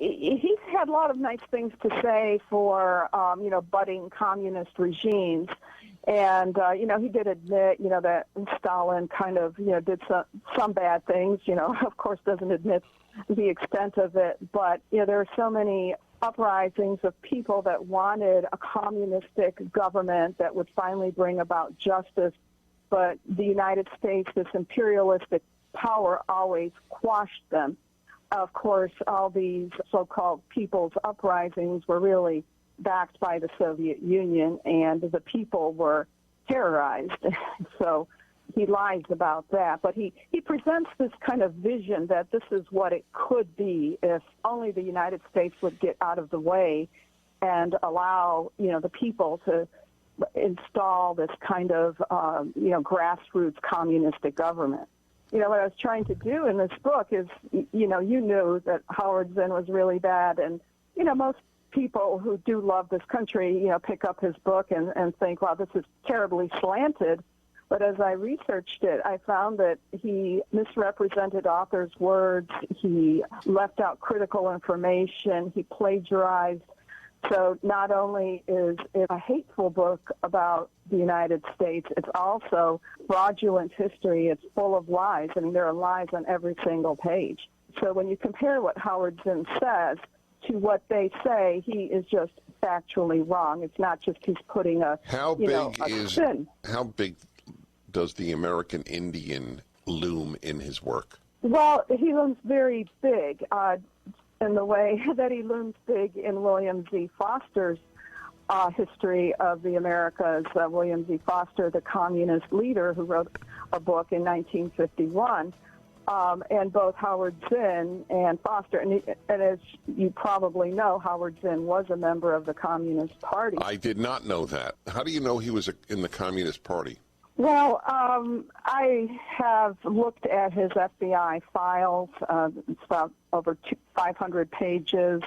He's had a lot of nice things to say for, budding communist regimes. And, he did admit, that Stalin kind of, did some bad things, of course doesn't admit the extent of it. But, there are so many uprisings of people that wanted a communistic government that would finally bring about justice. But the United States, this imperialistic power, always quashed them. Of course, all these so-called people's uprisings were really backed by the Soviet Union, and the people were terrorized. So he lies about that. But he presents this kind of vision that this is what it could be if only the United States would get out of the way and allow, the people to install this kind of, grassroots communistic government. What I was trying to do in this book is, you knew that Howard Zinn was really bad. And, most people who do love this country, pick up his book and think, wow, this is terribly slanted. But as I researched it, I found that he misrepresented authors' words. He left out critical information. He plagiarized. So not only is it a hateful book about the United States, it's also fraudulent history. It's full of lies. I mean, there are lies on every single page. So when you compare what Howard Zinn says to what they say, he is just factually wrong. It's not just he's putting a spin. How big does the American Indian loom in his work? Well, he looms very big. In the way that he looms big in William Z. Foster's history of the Americas. William Z. Foster, the communist leader who wrote a book in 1951, and both Howard Zinn and Foster, and as you probably know, Howard Zinn was a member of the Communist Party. I did not know that. How do you know he was in the Communist Party? Well, I have looked at his FBI files. It's about over 500 pages.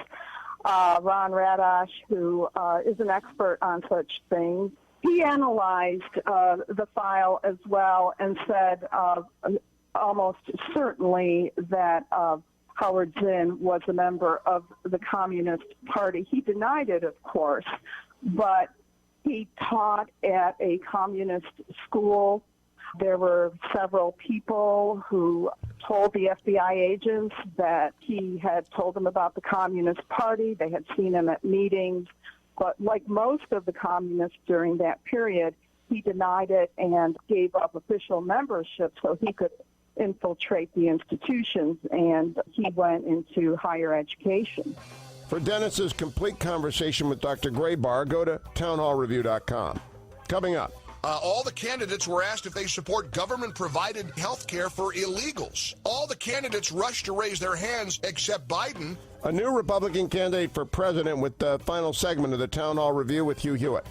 Ron Radosh, who is an expert on such things, he analyzed the file as well and said almost certainly that Howard Zinn was a member of the Communist Party. He denied it, of course, but he taught at a communist school. There were several people who told the FBI agents that he had told them about the Communist Party. They had seen him at meetings. But like most of the communists during that period, he denied it and gave up official membership so he could infiltrate the institutions, and he went into higher education. For Dennis's complete conversation with Dr. Graybar, go to townhallreview.com. Coming up. All the candidates were asked if they support government-provided health care for illegals. All the candidates rushed to raise their hands except Biden. A new Republican candidate for president with the final segment of the Town Hall Review with Hugh Hewitt.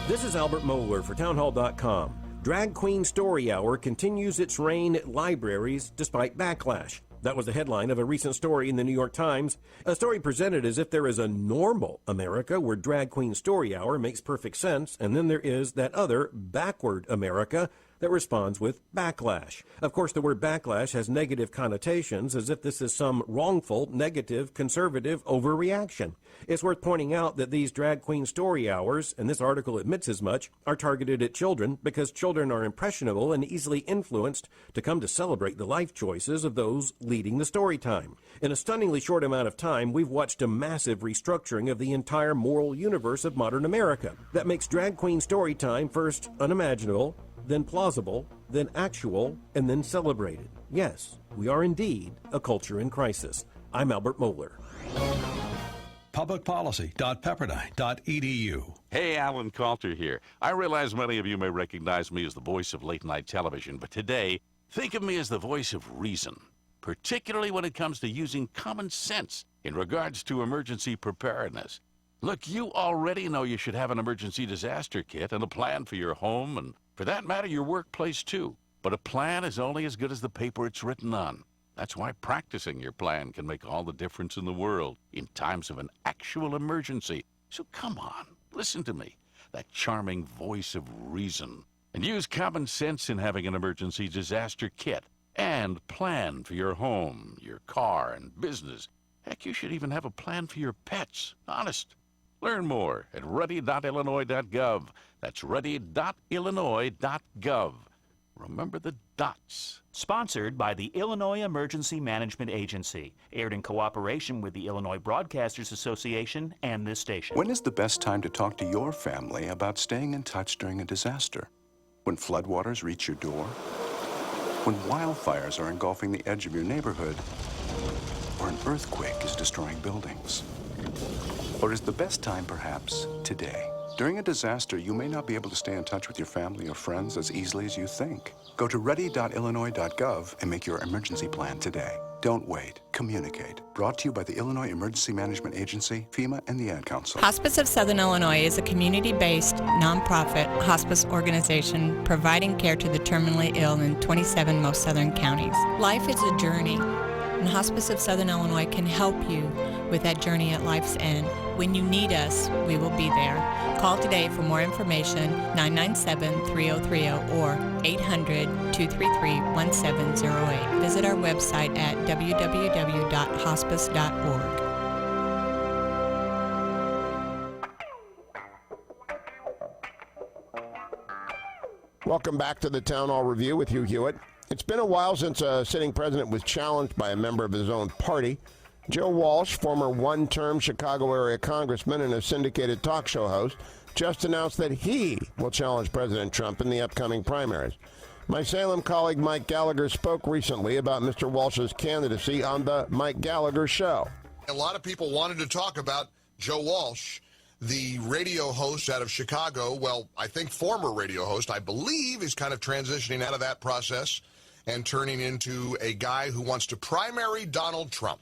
This is Albert Mohler for townhall.com. Drag Queen Story Hour continues its reign at libraries despite backlash. That was the headline of a recent story in the New York Times. A story presented as if there is a normal America where Drag Queen Story Hour makes perfect sense, and then there is that other backward America that responds with backlash. Of course, the word backlash has negative connotations, as if this is some wrongful, negative, conservative overreaction. It's worth pointing out that these Drag Queen Story Hours, and this article admits as much, are targeted at children because children are impressionable and easily influenced to come to celebrate the life choices of those leading the story time. In a stunningly short amount of time, we've watched a massive restructuring of the entire moral universe of modern America. That makes Drag Queen Story Time first unimaginable, then plausible, then actual, and then celebrated. Yes, we are indeed a culture in crisis. I'm Albert Mohler. Publicpolicy.pepperdine.edu. Hey, Alan Coulter here. I realize many of you may recognize me as the voice of late-night television, but today, think of me as the voice of reason, particularly when it comes to using common sense in regards to emergency preparedness. Look, you already know you should have an emergency disaster kit and a plan for your home and, for that matter, your workplace too. But a plan is only as good as the paper it's written on. That's why practicing your plan can make all the difference in the world in times of an actual emergency. So come on, listen to me, that charming voice of reason. And use common sense in having an emergency disaster kit and plan for your home, your car, and business. Heck, you should even have a plan for your pets. Honest. Learn more at ready.illinois.gov. That's ready.illinois.gov. Remember the dots. Sponsored by the Illinois Emergency Management Agency. Aired in cooperation with the Illinois Broadcasters Association and this station. When is the best time to talk to your family about staying in touch during a disaster? When floodwaters reach your door? When wildfires are engulfing the edge of your neighborhood? Or an earthquake is destroying buildings? Or is the best time perhaps today? During a disaster, you may not be able to stay in touch with your family or friends as easily as you think. Go to ready.illinois.gov and make your emergency plan today. Don't wait. Communicate. Brought to you by the Illinois Emergency Management Agency, FEMA, and the Ad Council. Hospice of Southern Illinois is a community-based, nonprofit hospice organization providing care to the terminally ill in 27 most southern counties. Life is a journey, and Hospice of Southern Illinois can help you with that journey at life's end. When you need us, we will be there. Call today for more information, 997-3030 or 800-233-1708. Visit our website at www.hospice.org. Welcome back to the Town Hall Review with Hugh Hewitt. It's been a while since a sitting president was challenged by a member of his own party. Joe Walsh, former one-term Chicago area congressman and a syndicated talk show host, just announced that he will challenge President Trump in the upcoming primaries. My Salem colleague Mike Gallagher spoke recently about Mr. Walsh's candidacy on the Mike Gallagher Show. A lot of people wanted to talk about Joe Walsh, the radio host out of Chicago. Well, I think former radio host, I believe, is kind of transitioning out of that process and turning into a guy who wants to primary Donald Trump.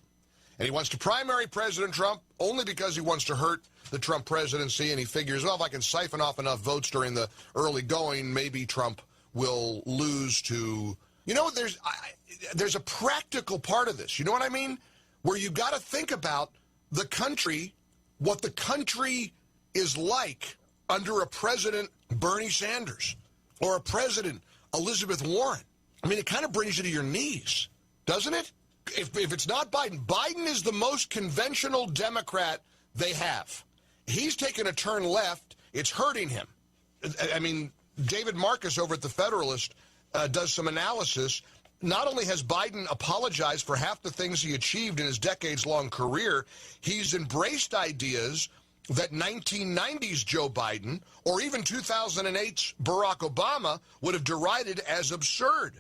And he wants to primary President Trump only because he wants to hurt the Trump presidency, and he figures, well, if I can siphon off enough votes during the early going, maybe Trump will lose to... You know, there's a practical part of this, you know what I mean? Where you got to think about the country, what the country is like under a President Bernie Sanders or a President Elizabeth Warren. I mean, it kind of brings you to your knees, doesn't it? If it's not Biden, Biden is the most conventional Democrat they have. He's taken a turn left. It's hurting him. I mean, David Marcus over at The Federalist does some analysis. Not only has Biden apologized for half the things he achieved in his decades-long career, he's embraced ideas that 1990s Joe Biden or even 2008's Barack Obama would have derided as absurd.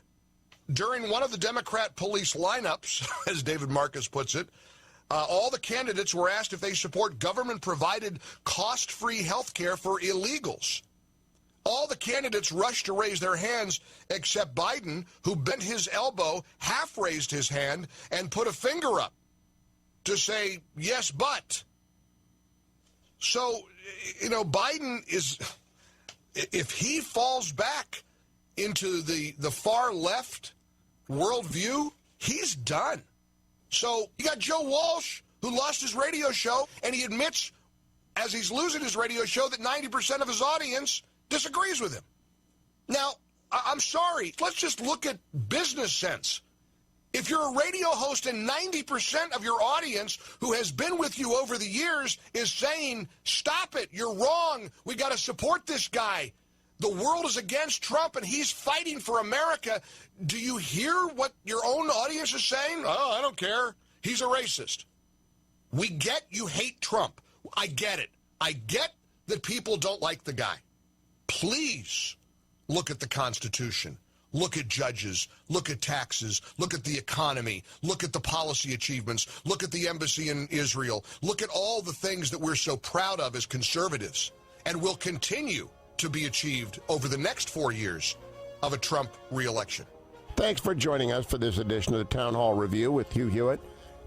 During one of the Democrat police lineups, as David Marcus puts it, all the candidates were asked if they support government-provided cost-free health care for illegals. All the candidates rushed to raise their hands except Biden, who bent his elbow, half raised his hand, and put a finger up to say, yes, but. So, you know, Biden is, if he falls back into the far left worldview, he's done. So you got Joe Walsh, who lost his radio show, and he admits, as he's losing his radio show, that 90% of his audience disagrees with him. Now, I'm sorry, let's just look at business sense. If you're a radio host and 90% of your audience who has been with you over the years is saying, stop it, you're wrong, we got to support this guy, the world is against Trump and he's fighting for America, do you hear what your own audience is saying? Oh, I don't care. He's a racist. We get you hate Trump. I get it. I get that people don't like the guy. Please look at the Constitution. Look at judges. Look at taxes. Look at the economy. Look at the policy achievements. Look at the embassy in Israel. Look at all the things that we're so proud of as conservatives and will continue to be achieved over the next 4 years of a Trump re-election. Thanks for joining us for this edition of the Town Hall Review with Hugh Hewitt.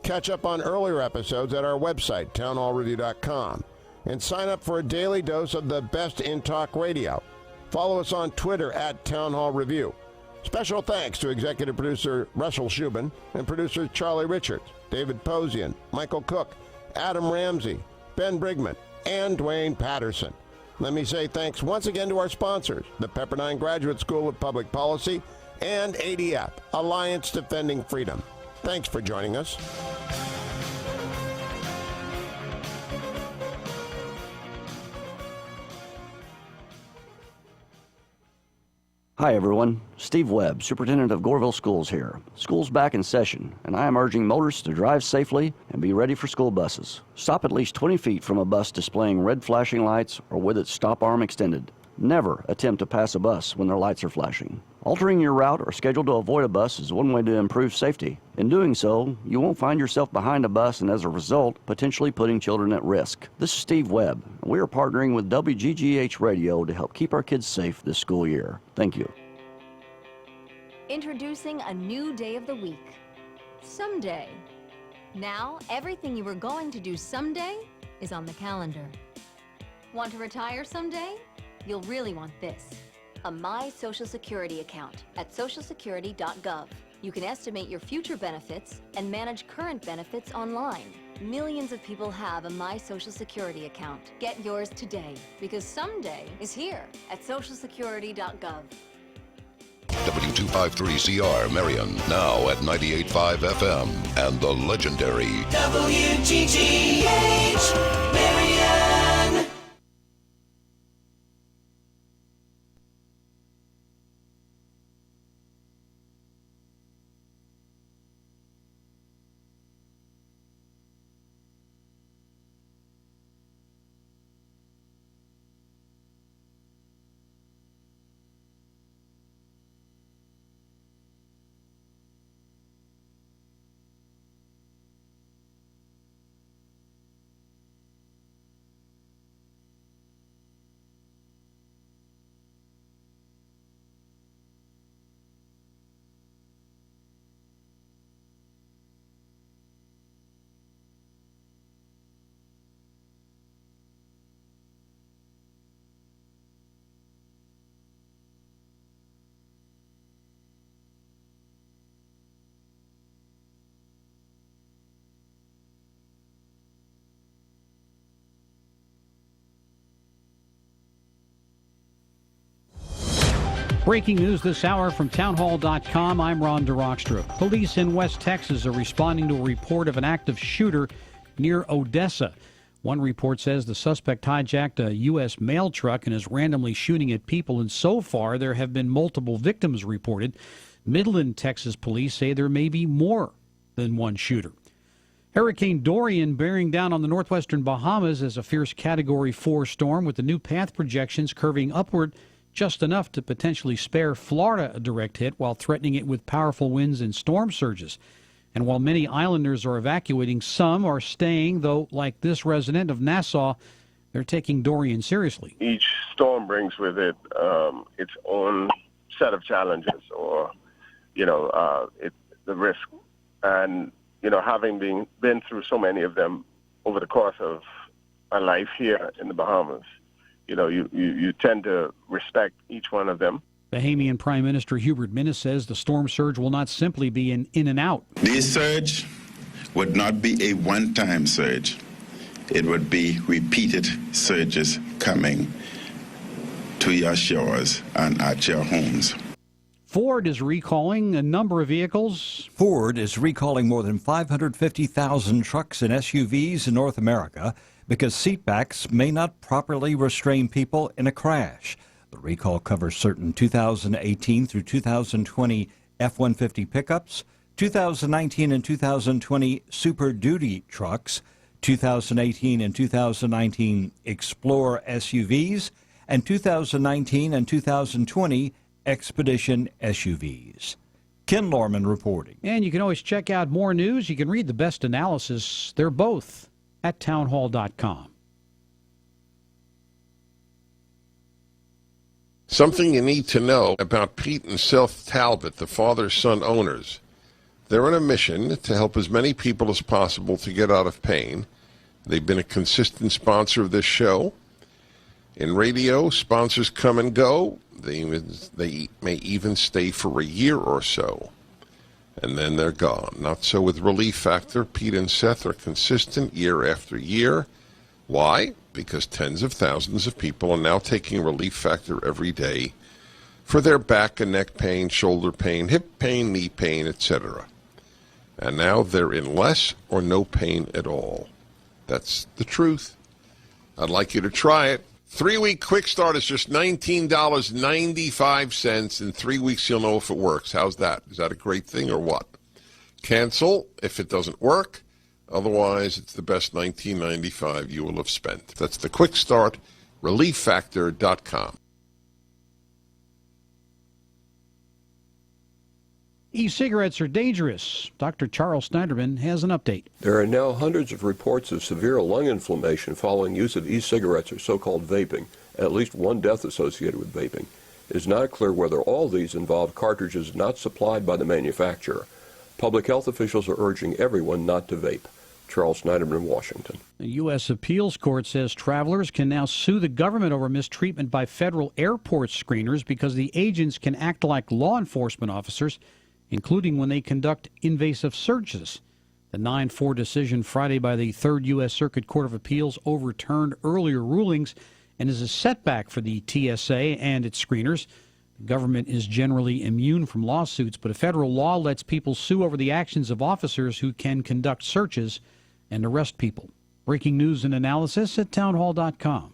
Catch up on earlier episodes at our website, townhallreview.com, and sign up for a daily dose of the best in talk radio. Follow us on Twitter at Town Hall Review. Special thanks to executive producer Russell Shubin and producers Charlie Richards, David Posian, Michael Cook, Adam Ramsey, Ben Brigman, and Dwayne Patterson. Let me say thanks once again to our sponsors, the Pepperdine Graduate School of Public Policy and ADF, Alliance Defending Freedom. Thanks for joining us. Hi everyone, Steve Webb, Superintendent of Goreville Schools here. School's back in session, and I am urging motorists to drive safely and be ready for school buses. Stop at least 20 feet from a bus displaying red flashing lights or with its stop arm extended. Never attempt to pass a bus when their lights are flashing. Altering your route or schedule to avoid a bus is one way to improve safety. In doing so, you won't find yourself behind a bus and as a result, potentially putting children at risk. This is Steve Webb, and we are partnering with WGGH Radio to help keep our kids safe this school year. Thank you. Introducing a new day of the week, someday. Now, everything you were going to do someday is on the calendar. Want to retire someday? You'll really want this. A My Social Security account at socialsecurity.gov. You can estimate your future benefits and manage current benefits online. Millions of people have a My Social Security account. Get yours today, because someday is here at socialsecurity.gov. W253CR Marion, now at 98.5 FM, and the legendary WGGH Marion. Breaking news this hour from townhall.com. I'm Ron DeRockstra. Police in West Texas are responding to a report of an active shooter near Odessa. One report says the suspect hijacked a U.S. mail truck and is randomly shooting at people, and so far there have been multiple victims reported. Midland, Texas police say there may be more than one shooter. Hurricane Dorian bearing down on the northwestern Bahamas as a fierce Category 4 storm, with the new path projections curving upward just enough to potentially spare Florida a direct hit while threatening it with powerful winds and storm surges. And while many islanders are evacuating, some are staying, though, like this resident of Nassau, they're taking Dorian seriously. Each storm brings with it its own set of challenges or, the risk. And, having been through so many of them over the course of my life here in the Bahamas, you tend to respect each one of them. Bahamian Prime Minister Hubert Minnis says the storm surge will not simply be an in and out. This surge would not be a one-time surge. It would be repeated surges coming to your shores and at your homes. Ford is recalling a number of vehicles. Ford is recalling more than 550,000 trucks and SUVs in North America because seatbacks may not properly restrain people in a crash. The recall covers certain 2018 through 2020 F-150 pickups, 2019 and 2020 Super Duty trucks, 2018 and 2019 Explorer SUVs, and 2019 and 2020 Expedition SUVs. Ken Lorman reporting. And you can always check out more news. You can read the best analysis. They're both at townhall.com. Something you need to know about Pete and Seth Talbot, the father-son owners. They're on a mission to help as many people as possible to get out of pain. They've been a consistent sponsor of this show. In radio, sponsors come and go. They may even stay for a year or so, and then they're gone. Not so with Relief Factor. Pete and Seth are consistent year after year. Why? because tens of thousands of people are now taking Relief Factor every day for their back and neck pain, shoulder pain, hip pain, knee pain, etc. And now they're in less or no pain at all. That's the truth. I'd like you to try it. 3-week quick start is just $19.95. In 3 weeks, you'll know if it works. How's that? Is that a great thing or what? Cancel if it doesn't work. Otherwise, it's the best $19.95 you will have spent. That's the quick start, relieffactor.com. E-cigarettes are dangerous. Dr. Charles Snyderman has an update. There are now hundreds of reports of severe lung inflammation following use of e-cigarettes or so-called vaping, at least one death associated with vaping. It is not clear whether all these involve cartridges not supplied by the manufacturer. Public health officials are urging everyone not to vape. Charles Snyderman, Washington. The U.S. Appeals Court says travelers can now sue the government over mistreatment by federal airport screeners because the agents can act like law enforcement officers, including when they conduct invasive searches. The 9-4 decision Friday by the Third U.S. Circuit Court of Appeals overturned earlier rulings and is a setback for the TSA and its screeners. The government is generally immune from lawsuits, but a federal law lets people sue over the actions of officers who can conduct searches and arrest people. Breaking news and analysis at townhall.com.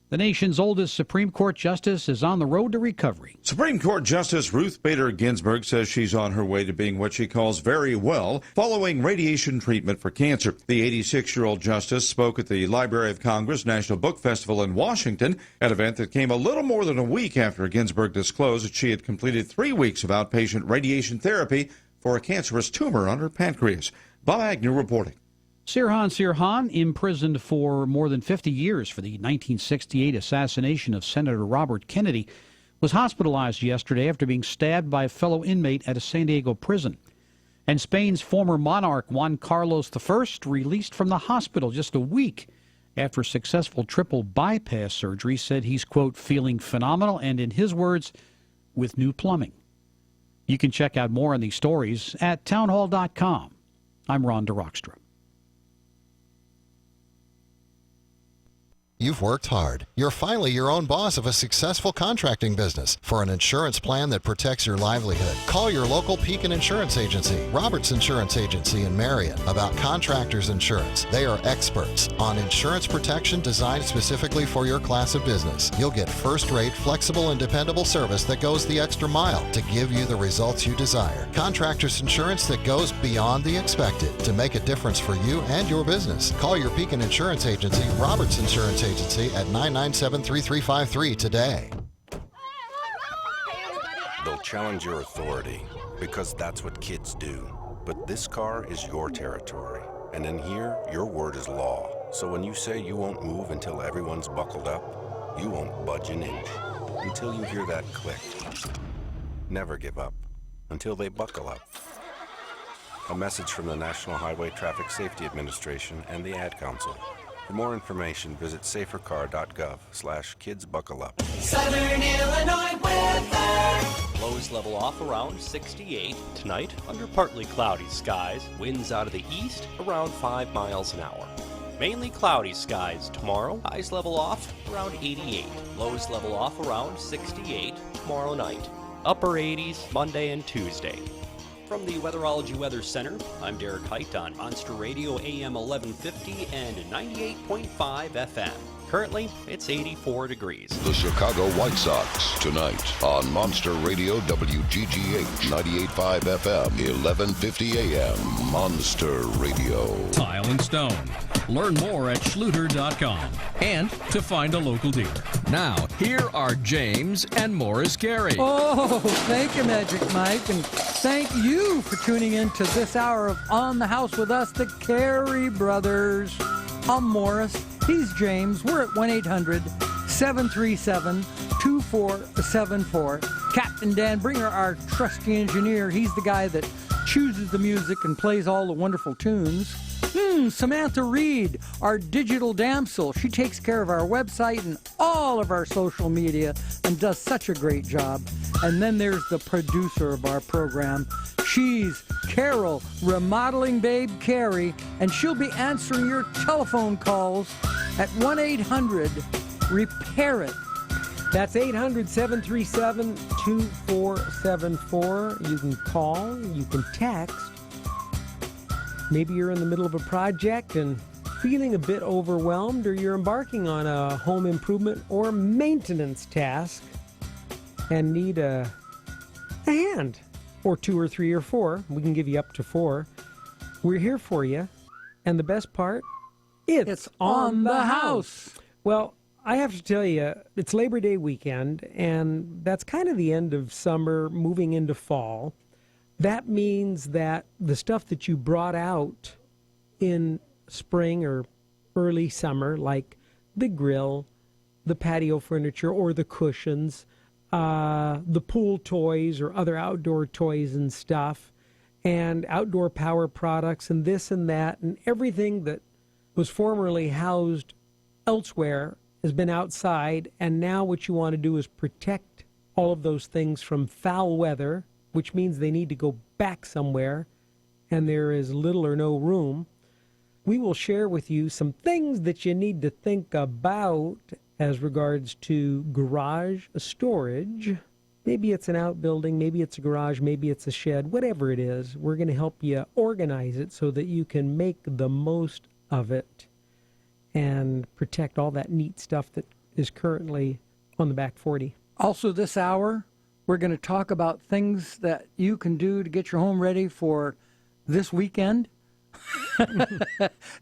The nation's oldest Supreme Court justice is on the road to recovery. Supreme Court Justice Ruth Bader Ginsburg says she's on her way to being what she calls very well following radiation treatment for cancer. The 86-year-old justice spoke at the Library of Congress National Book Festival in Washington, an event that came a little more than a week after Ginsburg disclosed that she had completed 3 weeks of outpatient radiation therapy for a cancerous tumor on her pancreas. Bob Agnew reporting. Sirhan, imprisoned for more than 50 years for the 1968 assassination of Senator Robert Kennedy, was hospitalized yesterday after being stabbed by a fellow inmate at a San Diego prison. And Spain's former monarch Juan Carlos I released from the hospital just a week after successful triple bypass surgery, said he's, quote, feeling phenomenal and, in his words, with new plumbing. You can check out more on these stories at townhall.com. I'm Ron DeRockstra. You've worked hard. You're finally your own boss of a successful contracting business. For an insurance plan that protects your livelihood, call your local Pekin Insurance Agency, Roberts Insurance Agency in Marion, about contractors insurance. They are experts on insurance protection designed specifically for your class of business. You'll get first-rate, flexible, and dependable service that goes the extra mile to give you the results you desire. Contractors insurance that goes beyond the expected to make a difference for you and your business. Call your Pekin Insurance Agency, Roberts Insurance Agency at 997-3353 today. They'll challenge your authority because that's what kids do. But this car is your territory. And in here, your word is law. So when you say you won't move until everyone's buckled up, you won't budge an inch until you hear that click. Never give up until they buckle up. A message from the National Highway Traffic Safety Administration and the Ad Council. For more information, visit safercar.gov/kidsbuckleup. Southern Illinois weather. Lows level off around 68. Tonight, under partly cloudy skies. Winds out of the east around 5 miles an hour. Mainly cloudy skies tomorrow. Highs level off around 88. Lows level off around 68 tomorrow night. Upper 80s Monday and Tuesday. From the Weatherology Weather Center, I'm Derek Height on Monster Radio AM 1150 and 98.5 FM. Currently, it's 84 degrees. The Chicago White Sox tonight on Monster Radio WGGH 98.5 FM 1150 AM. Monster Radio. Tile and stone. Learn more at schluter.com and to find a local dealer. Now, here are James and Morris Carey. Oh, thank you, Magic Mike, and thank you for tuning in to this hour of On the House with us, the Carey Brothers. I'm Morris. He's James. We're at 1-800-737-2474. Captain Dan Bringer, our trusty engineer, he's the guy that chooses the music and plays all the wonderful tunes. Samantha Reed, our digital damsel. She takes care of our website and all of our social media and does such a great job. And then there's the producer of our program. She's Carol, Remodeling Babe Carrie, and she'll be answering your telephone calls at 1-800-REPAIR-IT. That's 800-737-2474. You can call, you can text. Maybe you're in the middle of a project and feeling a bit overwhelmed, or you're embarking on a home improvement or maintenance task and need a hand, or 2 or 3 or 4. We can give you up to 4. We're here for you. And the best part, it's on the house. Well, I have to tell you, it's Labor Day weekend, and that's kind of the end of summer, moving into fall. That means that the stuff that you brought out in spring or early summer, like the grill, the patio furniture, or the cushions, the pool toys or other outdoor toys and stuff, and outdoor power products and this and that, and everything that was formerly housed elsewhere has been outside, and now what you want to do is protect all of those things from foul weather, which means they need to go back somewhere, and there is little or no room. We will share with you some things that you need to think about as regards to garage storage. Maybe it's an outbuilding, maybe it's a garage, maybe it's a shed, whatever it is. We're going to help you organize it so that you can make the most of it and protect all that neat stuff that is currently on the back 40. Also this hour, we're going to talk about things that you can do to get your home ready for this weekend.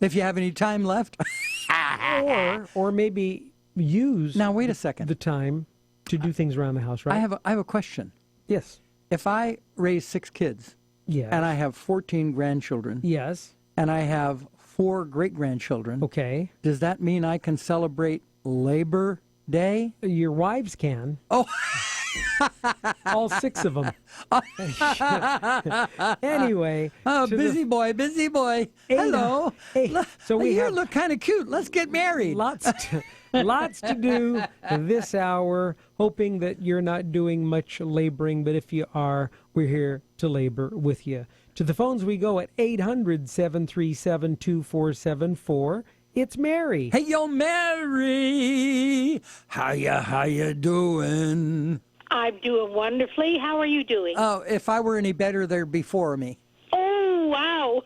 If you have any time left. or maybe use now wait a second the time to do things around the house, right? I have a question. Yes. If I raise 6 kids, yes, and I have 14 grandchildren, yes, and I have 4 great-grandchildren, okay, does that mean I can celebrate Labor Day? Your wives can. Oh. All 6 of them. Anyway. Oh, busy boy. Hello. So you look kind of cute. Let's get married. Lots to do this hour, hoping that you're not doing much laboring, but if you are, we're here to labor with you. To the phones we go at 800-737-2474. It's Mary. Hey, yo, Mary. How you doing? I'm doing wonderfully. How are you doing? Oh, if I were any better, they're before me. Oh, wow.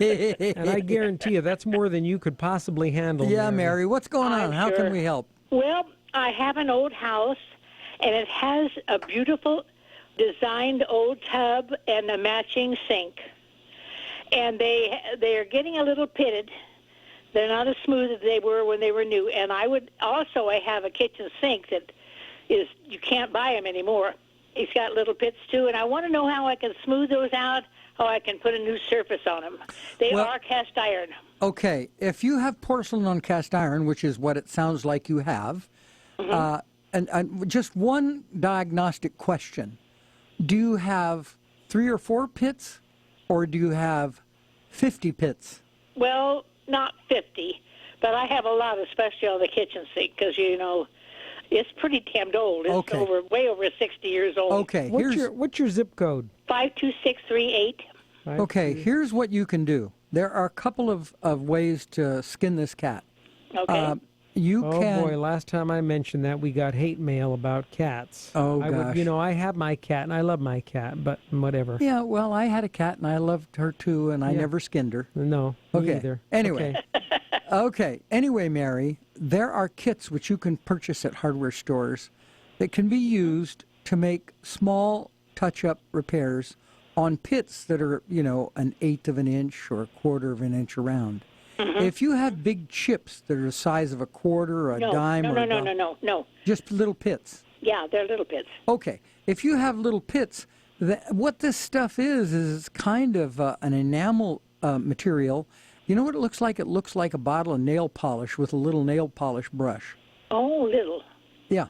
And I guarantee you that's more than you could possibly handle. Yeah, Mary, what's going on? How can we help? Well, I have an old house, and it has a beautiful designed old tub and a matching sink. And they're getting a little pitted. They're not as smooth as they were when they were new. And I have a kitchen sink that you can't buy them anymore. It's got little pits too, and I want to know how I can smooth those out, how I can put a new surface on them. They are cast iron. Okay, if you have porcelain on cast iron, which is what it sounds like you have, and just one diagnostic question. Do you have 3 or 4 pits, or do you have 50 pits? Well, not 50, but I have a lot, especially on the kitchen sink, because, it's pretty damned old. It's way over 60 years old. Okay. What's your zip code? 52638. Okay, here's what you can do. There are a couple of ways to skin this cat. Okay. Oh boy, last time I mentioned that, we got hate mail about cats. Oh, gosh. I have my cat, and I love my cat, but whatever. Yeah, well, I had a cat, and I loved her too, and I never skinned her. No, me either. Anyway. Okay. Anyway, Mary, there are kits which you can purchase at hardware stores that can be used to make small touch-up repairs on pits that are, 1/8 of an inch or 1/4 of an inch around. Mm-hmm. If you have big chips that are the size of a quarter or a dime No. Just little pits. Yeah, they're little pits. Okay. If you have little pits, what this stuff is it's kind of an enamel material. You know what it looks like? It looks like a bottle of nail polish with a little nail polish brush. Oh, little. Yeah.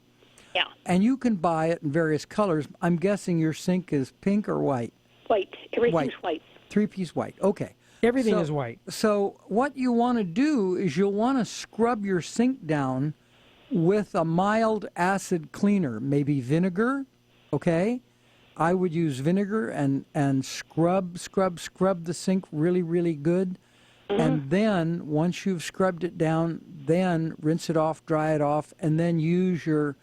Yeah. And you can buy it in various colors. I'm guessing your sink is pink or white? White. Everything's white. 3-piece white. Okay. Everything is white. So what you want to do is you'll want to scrub your sink down with a mild acid cleaner, maybe vinegar, okay? I would use vinegar and scrub the sink really, really good. And then once you've scrubbed it down, then rinse it off, dry it off, and then use your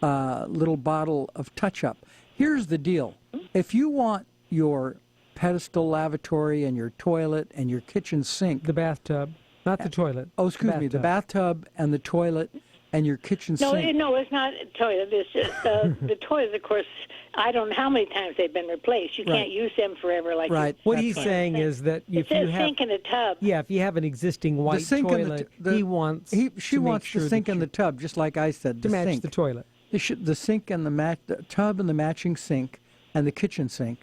little bottle of touch-up. Here's the deal. If you want your pedestal lavatory and your toilet and your kitchen sink... The bathtub, not the toilet. Oh, excuse me, the bathtub and the toilet and your kitchen sink. No, it's not a toilet. It's just the toilet, of course, I don't know how many times they've been replaced. You can't use them forever like Right. What he's saying is that it if you says have... sink in a tub. Yeah, if you have an existing white toilet, he wants She wants the sink and the tub, just like I said. to the match sink. the toilet. The sink and the tub and the matching sink and the kitchen sink.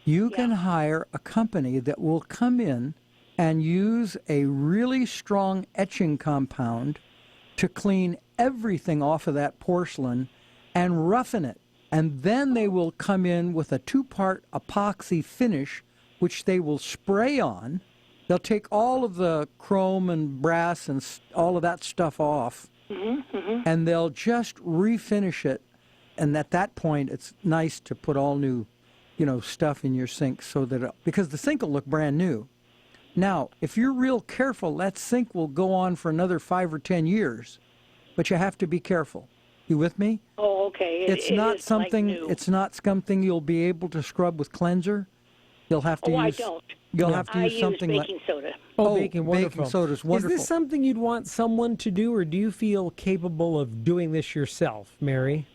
You can hire a company that will come in and use a really strong etching compound to clean everything off of that porcelain and roughen it. And then they will come in with a 2-part epoxy finish, which they will spray on. They'll take all of the chrome and brass and all of that stuff off, and they'll just refinish it. And at that point, it's nice to put all new, stuff in your sink so that because the sink will look brand new. Now, if you're real careful, that sink will go on for another 5 or 10 years, but you have to be careful. You with me? Oh, okay. It's not something you'll be able to scrub with cleanser. You'll have to use. I don't. You'll have to use something use like baking soda. Baking, wonderful. Baking soda's wonderful. Is this something you'd want someone to do, or do you feel capable of doing this yourself, Mary?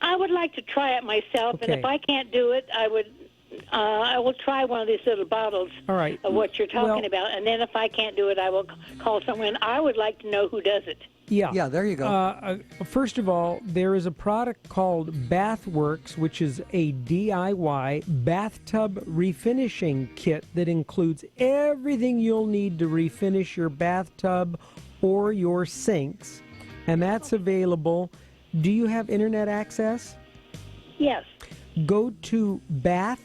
I would like to try it myself, and if I can't do it, I will try one of these little bottles of what you're talking about, and then if I can't do it, I will call someone. I would like to know who does it. Yeah, there you go. First of all, there is a product called BathWorks, which is a DIY bathtub refinishing kit that includes everything you'll need to refinish your bathtub or your sinks, and that's available. Do you have internet access? Yes. Go to bath-works,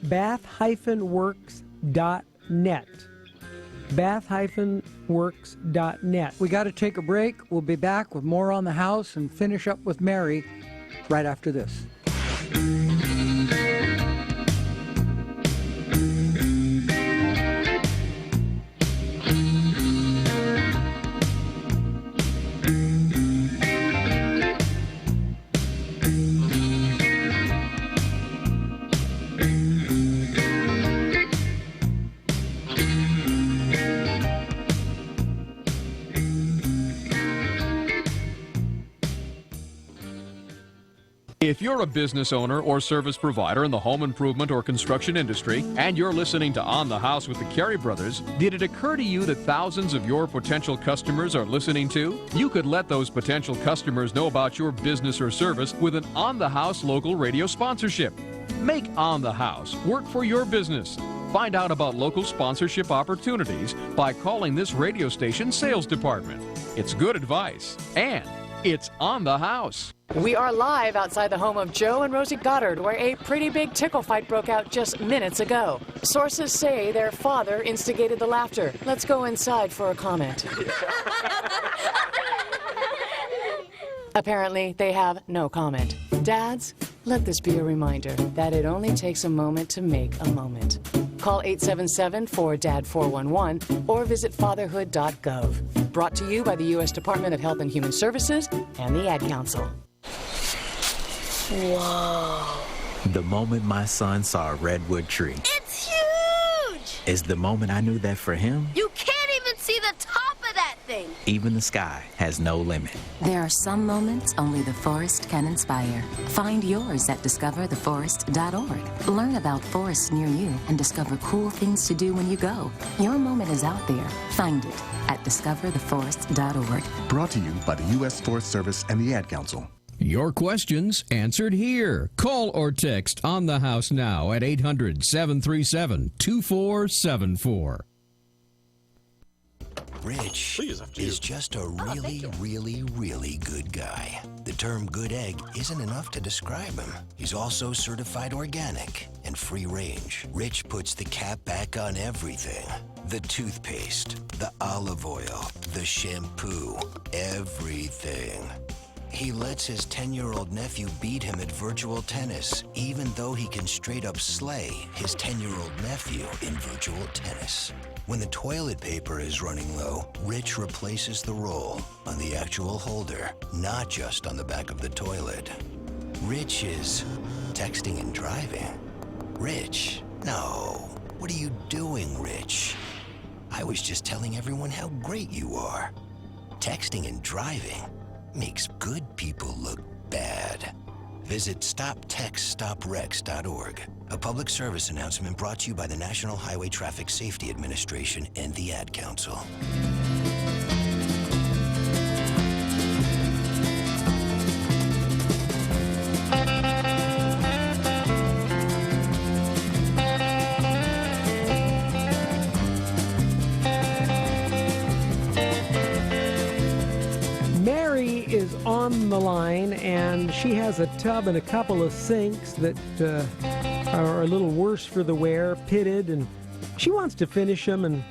bath-works.net. bath-works.net. We got to take a break. We'll be back with more on the house and finish up with Mary right after this. If you're a business owner or service provider in the home improvement or construction industry, and you're listening to On the House with the Carey Brothers, did it occur to you that thousands of your potential customers are listening too? You could let those potential customers know about your business or service with an On the House local radio sponsorship. Make On the House work for your business. Find out about local sponsorship opportunities by calling this radio station's sales department. It's good advice, and it's On the House. We are live outside the home of Joe and Rosie Goddard, where a pretty big tickle fight broke out just minutes ago. Sources say their father instigated the laughter. Let's go inside for a comment. Apparently, they have no comment. Dads, let this be a reminder that it only takes a moment to make a moment. Call 877-4DAD-411 or visit fatherhood.gov. Brought to you by the U.S. Department of Health and Human Services and the Ad Council. Whoa. The moment my son saw a redwood tree. It's huge! Is the moment I knew that for him, You can't even see the top of that thing. even the sky has no limit. There are some moments only the forest can inspire. Find yours at discovertheforest.org. Learn about forests near you and discover cool things to do when you go. Your moment is out there. Find it at discovertheforest.org. Brought to you by the U.S. Forest Service and the Ad Council. Your questions answered here. Call or text On the House now at 800-737-2474. Rich is just a really good guy. The term good egg isn't enough to describe him. He's also certified organic and free range. Rich puts the cap back on everything. The toothpaste, the olive oil, the shampoo, everything. He lets his 10-year-old nephew beat him at virtual tennis, even though he can straight up slay his 10-year-old nephew in virtual tennis. When the toilet paper is running low, Rich replaces the roll on the actual holder, not just on the back of the toilet. Rich is texting and driving. Rich, no. What are you doing, Rich? I was just telling everyone how great you are. Texting and driving makes good people look bad. Visit StopTextStopWrecks.org. A public service announcement brought to you by the National Highway Traffic Safety Administration and the Ad Council. On the line, and she has a tub and a couple of sinks that are a little worse for the wear, pitted, and she wants to finish them, and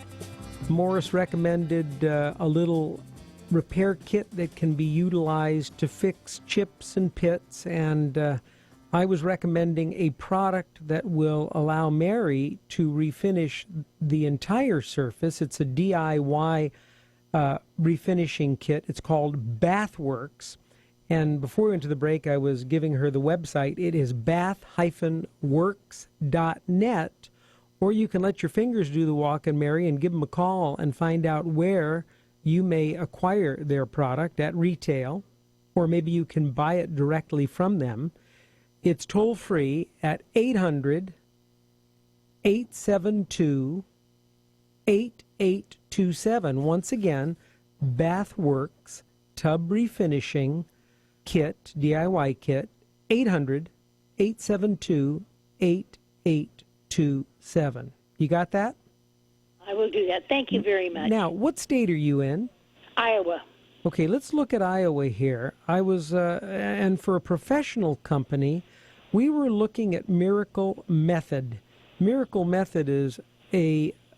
Morris recommended a little repair kit that can be utilized to fix chips and pits, and I was recommending a product that will allow Mary to refinish the entire surface. It's a DIY refinishing kit. It's called Bathworks. And before we went to the break, I was giving her the website. It is bath-works.net, or you can let your fingers do the walking, Mary, and give them a call and find out where you may acquire their product at retail, or maybe you can buy it directly from them. It's toll-free at 800-872-8827. Once again, Bathworks Tub Refinishing Kit, DIY Kit, 800-872-8827. You got that? I will do that. Thank you very much. Now, what state are you in? Iowa. Okay, let's look at Iowa here. I was, and for a professional company, we were looking at Miracle Method. Miracle Method is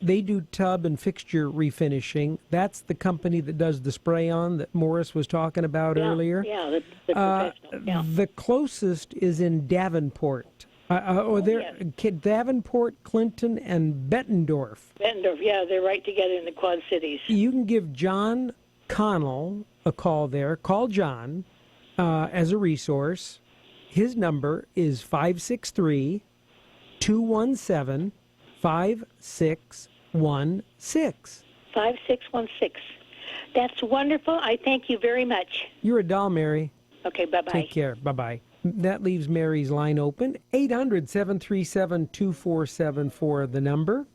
they do tub and fixture refinishing. That's the company that does the spray-on that Morris was talking about earlier. Yeah, the professional. Yeah. The closest is in Davenport. Davenport, Clinton, and Bettendorf. Bettendorf, yeah, they're right together in the Quad Cities. You can give John Connell a call there. Call John as a resource. His number is 563-217-5616. 5616. That's wonderful. I thank you very much. You're a doll, Mary. Okay, bye-bye. Take care. Bye-bye. That leaves Mary's line open. 800-737-2474, the number.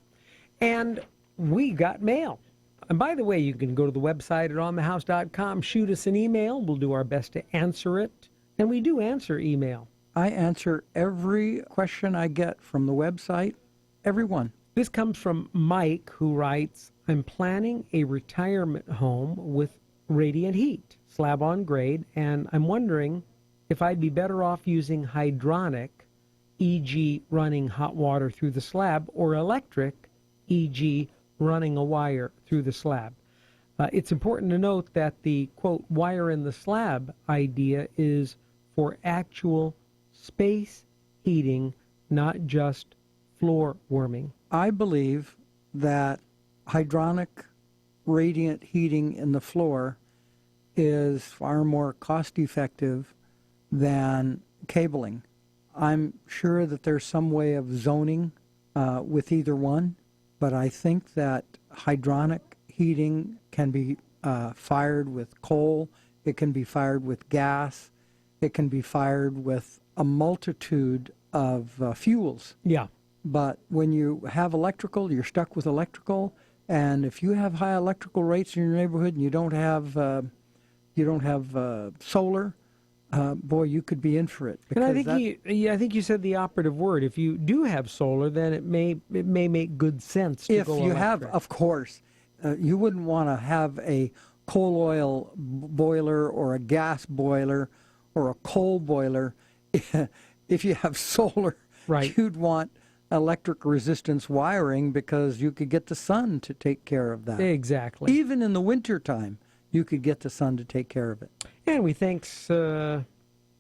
And we got mail. And by the way, you can go to the website at onthehouse.com, shoot us an email. We'll do our best to answer it. And we do answer email. I answer every question I get from the website, every one. This comes from Mike, who writes, I'm planning a retirement home with radiant heat, slab on grade, and I'm wondering if I'd be better off using hydronic, e.g. running hot water through the slab, or electric, e.g. running a wire through the slab. It's important to note that the, quote, wire in the slab idea is for actual space heating, not just floor warming. I believe that hydronic radiant heating in the floor is far more cost-effective than cabling. I'm sure that there's some way of zoning with either one, but I think that hydronic heating can be fired with coal, it can be fired with gas, it can be fired with a multitude of fuels. Yeah. But when you have electrical, you're stuck with electrical, and if you have high electrical rates in your neighborhood and you don't have solar, boy, you could be in for it. And I think you said the operative word. If you do have solar, then it may make good sense to go electric. If you have, of course, you wouldn't want to have a coal oil boiler or a gas boiler or a coal boiler. If you have solar, right, you'd want electric resistance wiring because you could get the sun to take care of that. Exactly. Even in the wintertime, you could get the son to take care of it. And we thanks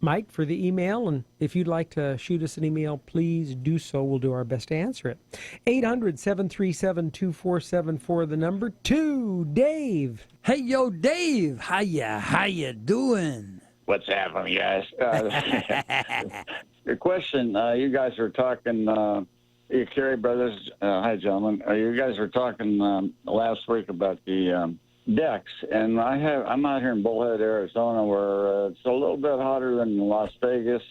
Mike for the email, and if you'd like to shoot us an email, please do so. We'll do our best to answer it. 800-737-2474, the number. To Dave. Hey, yo, Dave. How you doing? What's happening, guys? The question, you guys were talking, you Carey brothers, hi, gentlemen. You guys were talking last week about the decks, and I'm out here in Bullhead, Arizona, where it's a little bit hotter than Las Vegas,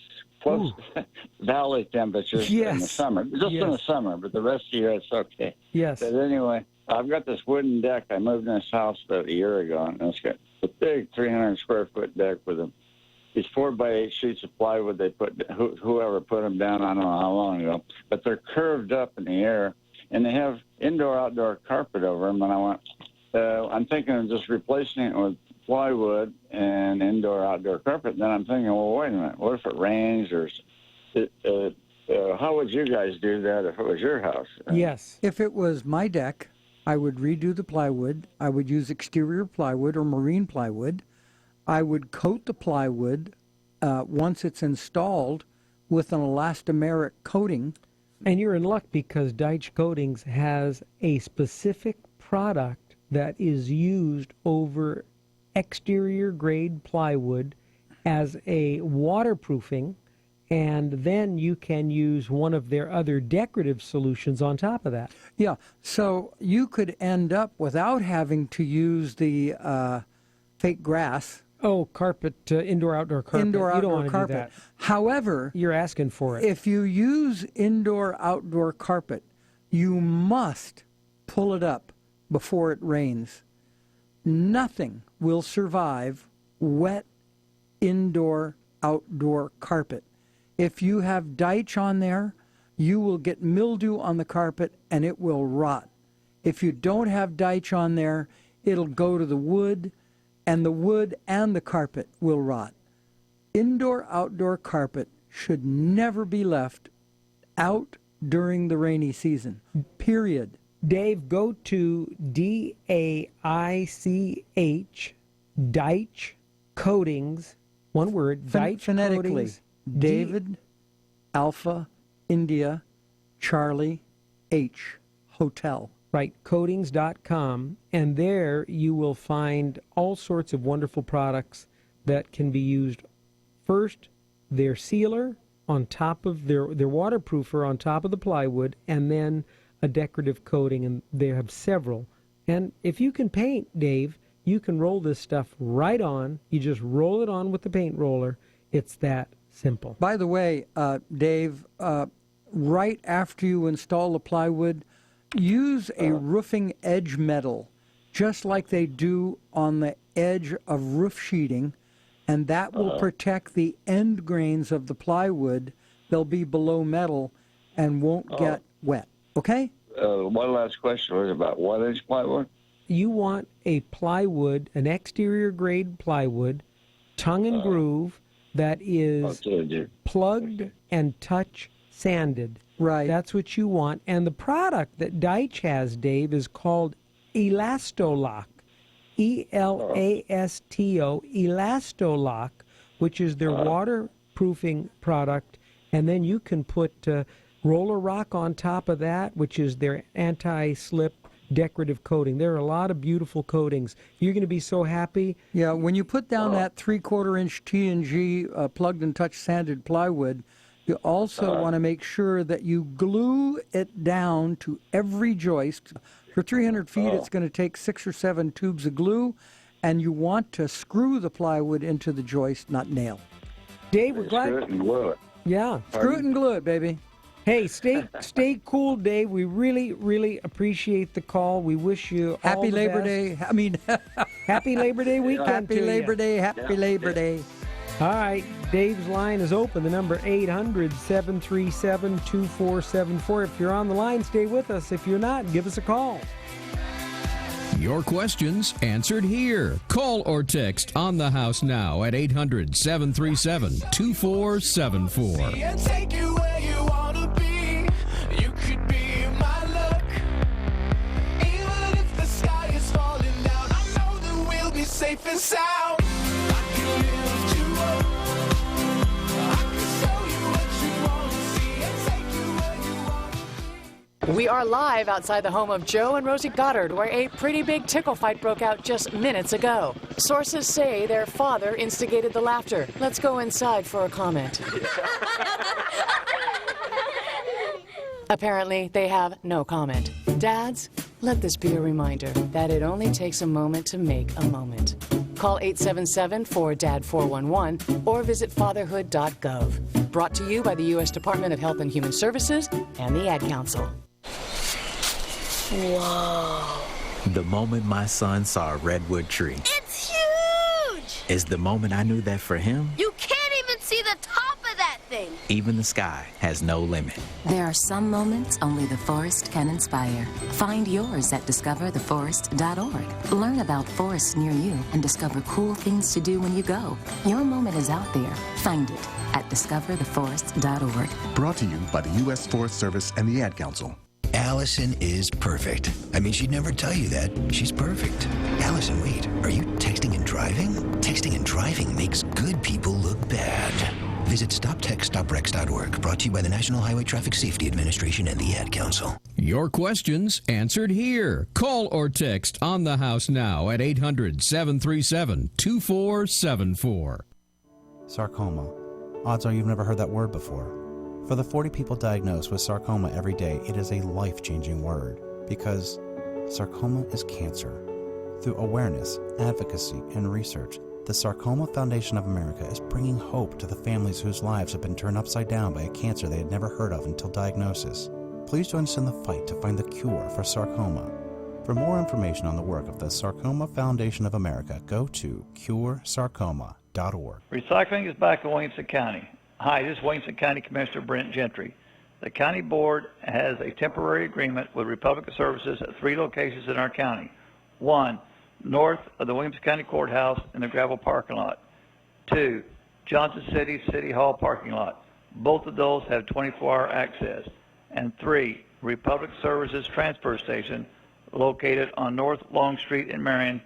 close to valley temperatures in the summer. Just in the summer, but the rest of the year it's okay. Yes. But anyway, I've got this wooden deck. I moved in this house about a year ago, and it's got a big 300-square-foot deck with these 4x8 sheets of plywood. They put whoever put them down, I don't know how long ago, but they're curved up in the air, and they have indoor-outdoor carpet over them. And I went, I'm thinking of just replacing it with plywood and indoor-outdoor carpet. And then I'm thinking, well, wait a minute, what if it rains? Or how would you guys do that if it was your house? Yes. If it was my deck, I would redo the plywood. I would use exterior plywood or marine plywood. I would coat the plywood once it's installed with an elastomeric coating. And you're in luck because Deitch Coatings has a specific product that is used over exterior grade plywood as a waterproofing, and then you can use one of their other decorative solutions on top of that. Yeah, so you could end up without having to use the fake grass. Oh, carpet, indoor-outdoor carpet. Indoor-outdoor carpet. However, you're asking for it. If you use indoor-outdoor carpet, you must pull it up before it rains. Nothing will survive wet indoor-outdoor carpet. If you have Deitch on there, you will get mildew on the carpet and it will rot. If you don't have Deitch on there, it'll go to the wood, and the wood and the carpet will rot. Indoor-outdoor carpet should never be left out during the rainy season, period. Dave, go to DAICH, Deitch Coatings, one word, Deitch Phonetically, Coatings. David, Alpha, India, Charlie, H, Hotel. Right, coatings.com, and there you will find all sorts of wonderful products that can be used. First, their sealer on top of their waterproofer on top of the plywood, and then a decorative coating, and they have several. And if you can paint, Dave, you can roll this stuff right on. You just roll it on with the paint roller. It's that simple. By the way, Dave, right after you install the plywood, use a roofing edge metal, just like they do on the edge of roof sheeting, and that will protect the end grains of the plywood. They'll be below metal and won't get wet. Okay? One last question was about 1-inch plywood. You want a plywood, an exterior grade plywood, tongue and groove, that is plugged and touch sanded. Right. That's what you want. And the product that Deitch has, Dave, is called Elastolock. E-L-A-S-T-O, Elastolock, which is their waterproofing product. And then you can put roller rock on top of that, which is their anti-slip decorative coating. There are a lot of beautiful coatings. You're going to be so happy. Yeah, when you put down that 3/4-inch T&G plugged and touch sanded plywood, you also want to make sure that you glue it down to every joist. For 300 feet, it's going to take 6 or 7 tubes of glue, and you want to screw the plywood into the joist, not nail. Dave, we're glad. Screw it and glue it. Yeah. Screw it and glue it, baby. Hey, stay cool, Dave. We really, really appreciate the call. We wish you all Happy the Labor best. Day. I mean, Happy Labor Day weekend. Happy to Labor you. Day. Happy Labor Day. All right, Dave's line is open. The number 800-737-2474. If you're on the line, stay with us. If you're not, give us a call. Your questions answered here. Call or text On the House now at 800-737-2474. And take you where you wanna be. You could be my luck. Even if the sky is falling down, I know that we'll be safe We are live outside the home of Joe and Rosie Goddard, where a pretty big tickle fight broke out just minutes ago. Sources say their father instigated the laughter. Let's go inside for a comment. Apparently, they have no comment. Dads, let this be a reminder that it only takes a moment to make a moment. Call 877-4DAD-411 or visit fatherhood.gov. Brought to you by the U.S. Department of Health and Human Services and the Ad Council. Whoa. The moment my son saw a redwood tree. It's huge! Is the moment I knew that for him, You can't even see the top of that thing. even the sky has no limit. There are some moments only the forest can inspire. Find yours at discovertheforest.org. Learn about forests near you and discover cool things to do when you go. Your moment is out there. Find it at discovertheforest.org. Brought to you by the U.S. Forest Service and the Ad Council. Allison is perfect. I mean, she'd never tell you that. She's perfect. Allison, wait. Are you texting and driving? Texting and driving makes good people look bad. Visit StopTextStopWrecks.org. Brought to you by the National Highway Traffic Safety Administration and the Ad Council. Your questions answered here. Call or text On the House now at 800-737-2474. Sarcoma. Odds are you've never heard that word before. For the 40 people diagnosed with sarcoma every day, it is a life-changing word because sarcoma is cancer. Through awareness, advocacy, and research, the Sarcoma Foundation of America is bringing hope to the families whose lives have been turned upside down by a cancer they had never heard of until diagnosis. Please join us in the fight to find the cure for sarcoma. For more information on the work of the Sarcoma Foundation of America, go to curesarcoma.org. Recycling is back in Williamson County. Hi, this is Williamson County Commissioner Brent Gentry. The county board has a temporary agreement with Republican Services at 3 locations in our county. 1, north of the Williamson County Courthouse in the gravel parking lot. 2, Johnson City City Hall parking lot. Both of those have 24-hour access. And 3, Republic Services Transfer Station located on North Long Street in Marion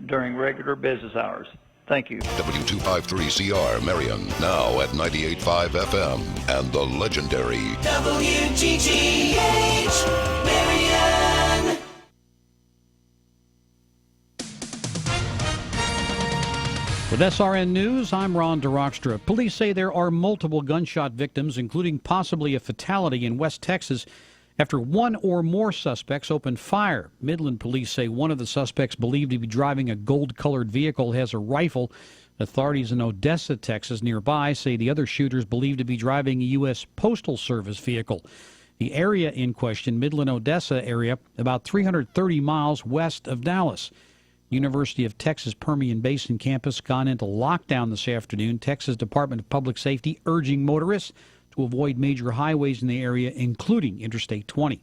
during regular business hours. Thank you. W253CR Marion, now at 98.5 FM, and the legendary WGGH Marion. With SRN News, I'm Ron DeRockstra. Police say there are multiple gunshot victims, including possibly a fatality in West Texas, after one or more suspects opened fire. Midland police say one of the suspects, believed to be driving a gold-colored vehicle, has a rifle. Authorities in Odessa, Texas, nearby, say the other shooters believed to be driving a U.S. Postal Service vehicle. The area in question, Midland-Odessa area, about 330 miles west of Dallas. University of Texas Permian Basin campus gone into lockdown this afternoon. Texas Department of Public Safety urging motorists to avoid major highways in the area, including Interstate 20.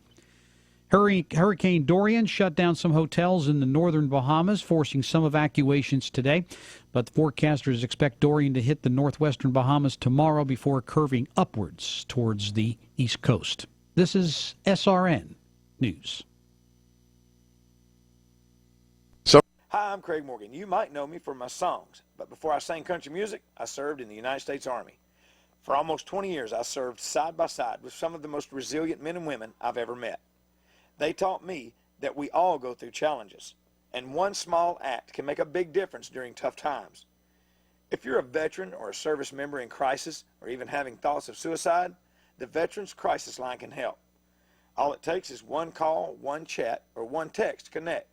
Hurricane Dorian shut down some hotels in the northern Bahamas, forcing some evacuations today. But forecasters expect Dorian to hit the northwestern Bahamas tomorrow before curving upwards towards the east coast. This is SRN News. Hi, I'm Craig Morgan. You might know me for my songs, but before I sang country music, I served in the United States Army. For almost 20 years, I served side by side with some of the most resilient men and women I've ever met. They taught me that we all go through challenges, and one small act can make a big difference during tough times. If you're a veteran or a service member in crisis or even having thoughts of suicide, the Veterans Crisis Line can help. All it takes is one call, one chat, or one text to connect.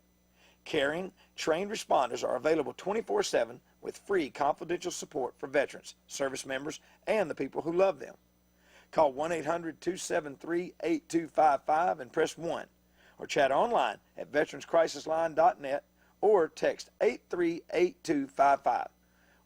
Caring, trained responders are available 24/7 with free confidential support for veterans, service members, and the people who love them. Call 1-800-273-8255 and press 1, or chat online at veteranscrisisline.net or text 838255.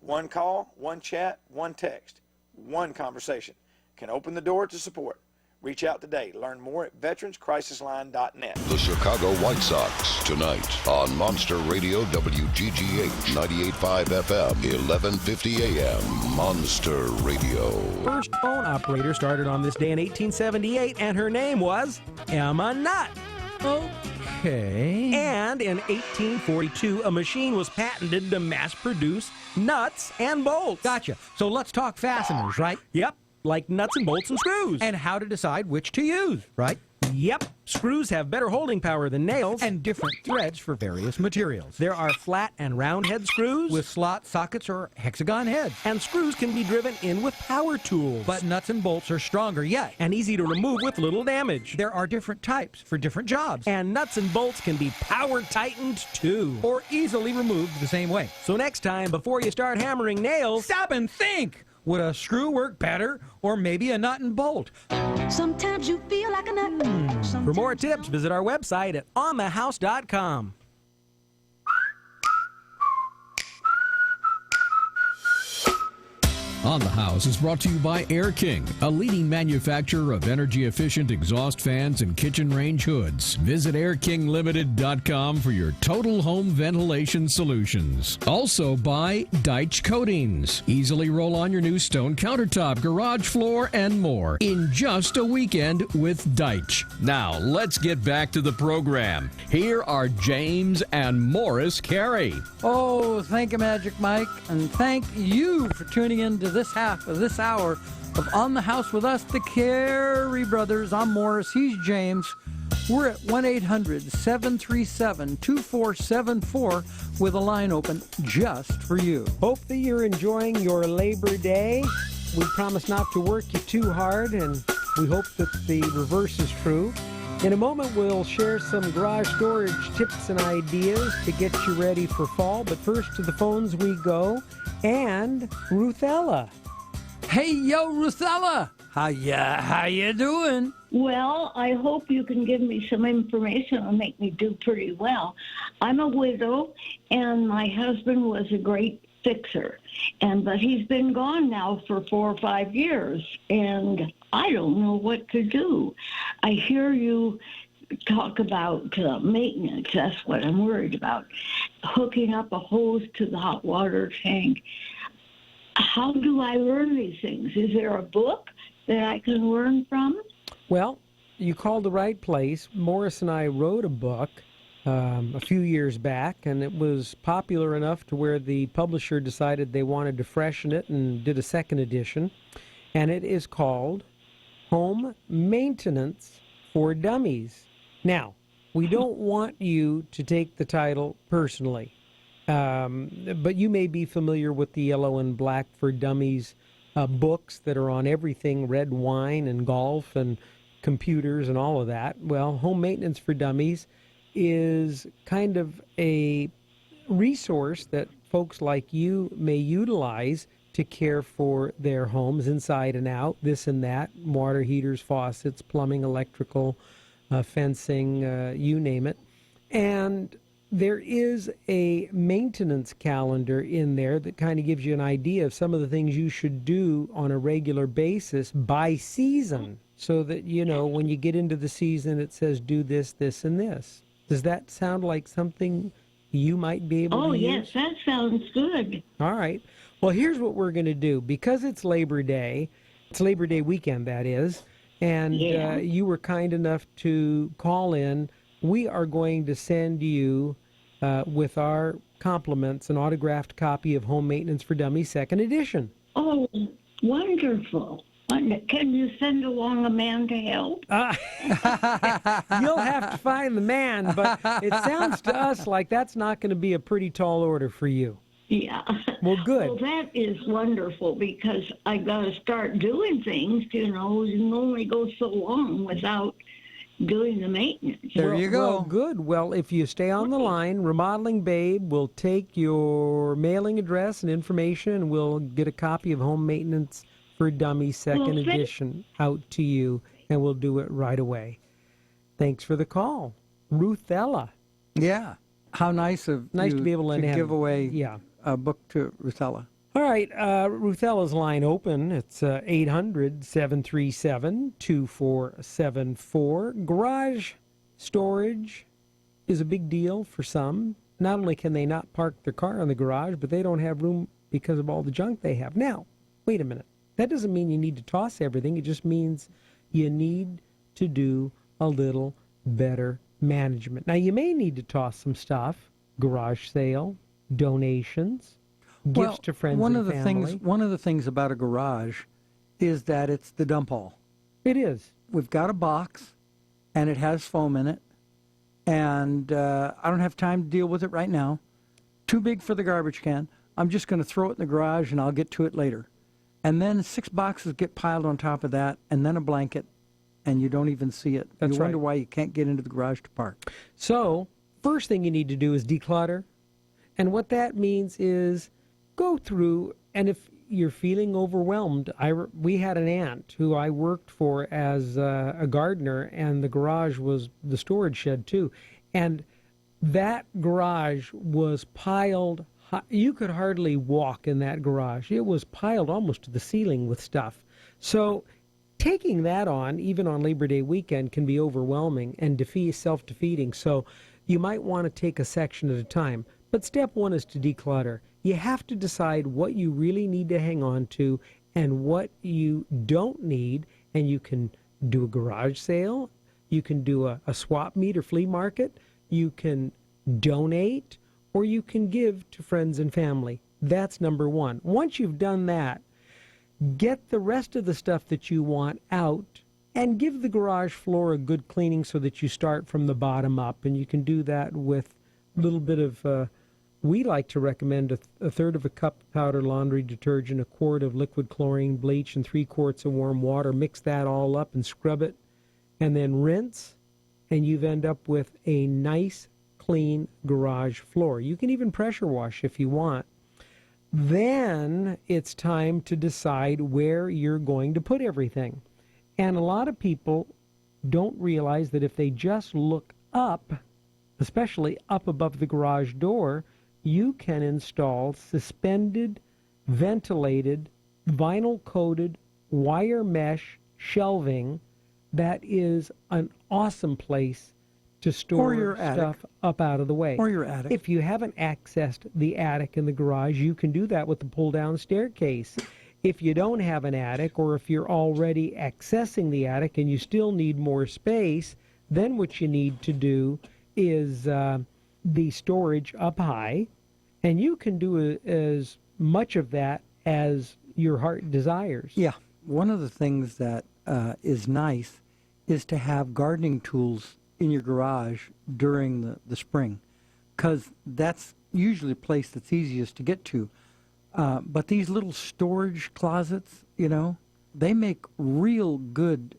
One call, one chat, one text, one conversation can open the door to support. Reach out today. Learn more at veteranscrisisline.net. The Chicago White Sox tonight on Monster Radio WGGH 98.5 FM, 1150 AM. Monster Radio. First phone operator started on this day in 1878, and her name was Emma Nutt. Okay. And in 1842, a machine was patented to mass produce nuts and bolts. Gotcha. So let's talk fasteners, right? Yep. Like nuts and bolts and screws. And how to decide which to use, right? Yep, screws have better holding power than nails. And different threads for various materials. There are flat and round head screws With slot sockets or hexagon heads. and screws can be driven in with power tools. But nuts and bolts are stronger yet. And easy to remove with little damage. There are different types for different jobs. And nuts and bolts can be power tightened too. Or easily removed the same way. So next time, before you start hammering nails, Stop and think! Would a screw work better? Or maybe a nut and bolt? Sometimes you feel like a nut. for more tips, visit our website at onthehouse.com. On the House is brought to you by Air King, a leading manufacturer of energy-efficient exhaust fans and kitchen range hoods. Visit airkinglimited.com for your total home ventilation solutions. Also by Deitch Coatings. Easily roll on your new stone countertop, garage floor, and more in just a weekend with Deitch. Now, let's get back to the program. Here are James and Morris Carey. Oh, thank you, Magic Mike. And thank you for tuning in to this half of this hour of On the House with us, the Carey Brothers. I'm Morris. He's James. We're at 1-800-737-2474 with a line open just for you. Hope that you're enjoying your Labor Day. We promise not to work you too hard, and we hope that the reverse is true. In a moment, we'll share some garage storage tips and ideas to get you ready for fall. But first, to the phones we go. And Ruthella. Hey, yo, Ruthella. How you doing? Well, I hope you can give me some information that'll make me do pretty well. I'm a widow, and my husband was a great fixer, but he's been gone now for 4 or 5 years, and I don't know what to do. I hear you talk about maintenance. That's what I'm worried about. Hooking up a hose to the hot water tank. How do I learn these things? Is there a book that I can learn from? Well, you called the right place. Morris and I wrote a book a few years back, and it was popular enough to where the publisher decided they wanted to freshen it and did a second edition. And it is called Home Maintenance for Dummies. Now, we don't want you to take the title personally, but you may be familiar with the Yellow and Black for Dummies books that are on everything, red wine and golf and computers and all of that. Well, Home Maintenance for Dummies is kind of a resource that folks like you may utilize to care for their homes inside and out, this and that, water heaters, faucets, plumbing, electrical, fencing, you name it. And there is a maintenance calendar in there that kind of gives you an idea of some of the things you should do on a regular basis by season, so that, you know, when you get into the season, it says do this, this, and this. Does that sound like something you might be able to use? Oh, yes, that sounds good. All right. Well, here's what we're going to do. Because it's Labor Day, it's Labor Day weekend, that is, and you were kind enough to call in, we are going to send you, with our compliments, an autographed copy of Home Maintenance for Dummies, second edition. Oh, wonderful. Can you send along a man to help? You'll have to find the man, but it sounds to us like that's not going to be a pretty tall order for you. Yeah. Well, good. Well, that is wonderful, because I got to start doing things, you know. You can only go so long without doing the maintenance. There you go. Well, good. Well, if you stay on the line, Remodeling Babe will take your mailing address and information, and we'll get a copy of Home Maintenance for Dummies second edition out to you, and we'll do it right away. Thanks for the call, Ruthella. Yeah. How nice of you to be able to give away a book to Ruthella. All right, Ruthella's line open. It's 800-737-2474. Garage storage is a big deal for some. Not only can they not park their car in the garage, but they don't have room because of all the junk they have. Now, wait a minute. That doesn't mean you need to toss everything. It just means you need to do a little better management. Now, you may need to toss some stuff, garage sale, donations, gifts to friends and family. One of the things about a garage is that it's the dump hall. It is. We've got a box, and it has foam in it, and I don't have time to deal with it right now. Too big for the garbage can. I'm just going to throw it in the garage, and I'll get to it later. And then 6 boxes get piled on top of that, and then a blanket, and you don't even see it. That's you wonder right. why you can't get into the garage to park. So, first thing you need to do is declutter. And what that means is go through, and if you're feeling overwhelmed, we had an aunt who I worked for as a gardener, and the garage was the storage shed too. And that garage was piled high. You could hardly walk in that garage. It was piled almost to the ceiling with stuff. So taking that on, even on Labor Day weekend, can be overwhelming and self-defeating. So you might want to take a section at a time. But step one is to declutter. You have to decide what you really need to hang on to and what you don't need, and you can do a garage sale, you can do a swap meet or flea market, you can donate, or you can give to friends and family. That's number one. Once you've done that, get the rest of the stuff that you want out and give the garage floor a good cleaning so that you start from the bottom up. And you can do that with a little bit of, we like to recommend a third of a cup of powder laundry detergent, a quart of liquid chlorine bleach, and 3 quarts of warm water. Mix that all up and scrub it, and then rinse, and you've end up with a nice, clean garage floor. You can even pressure wash if you want. Then it's time to decide where you're going to put everything. And a lot of people don't realize that if they just look up, especially up above the garage door, you can install suspended, ventilated, vinyl-coated, wire mesh shelving that is an awesome place to store stuff up out of the way. Or your attic. If you haven't accessed the attic in the garage, you can do that with the pull-down staircase. If you don't have an attic, or if you're already accessing the attic and you still need more space, then what you need to do is the storage up high, and you can do as much of that as your heart desires. Yeah. One of the things that is nice is to have gardening tools in your garage during the spring, because that's usually a place that's easiest to get to. But these little storage closets, they make real good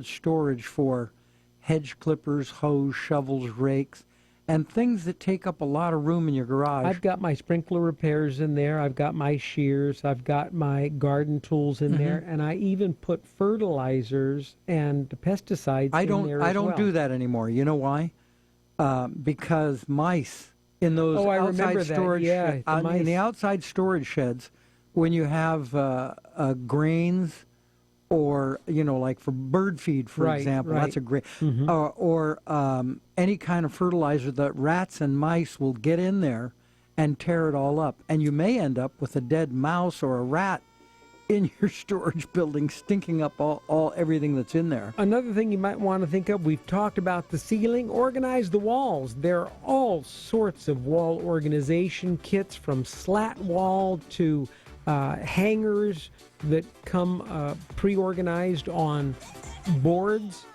storage for hedge clippers, hose, shovels, rakes, and things that take up a lot of room in your garage. I've got my sprinkler repairs in there. I've got my shears. I've got my garden tools in there, and I even put fertilizers and pesticides in there as well. I don't do that anymore. You know why? Because mice in those outside storage in the outside storage sheds, when you have grains, or like for bird feed, for example, that's a great, or any kind of fertilizer, that rats and mice will get in there and tear it all up, and you may end up with a dead mouse or a rat in your storage building, stinking up everything that's in there. Another thing you might want to think of, we've talked about the ceiling. Organize the walls. There are all sorts of wall organization kits, from slat wall to hangers that come pre-organized on boards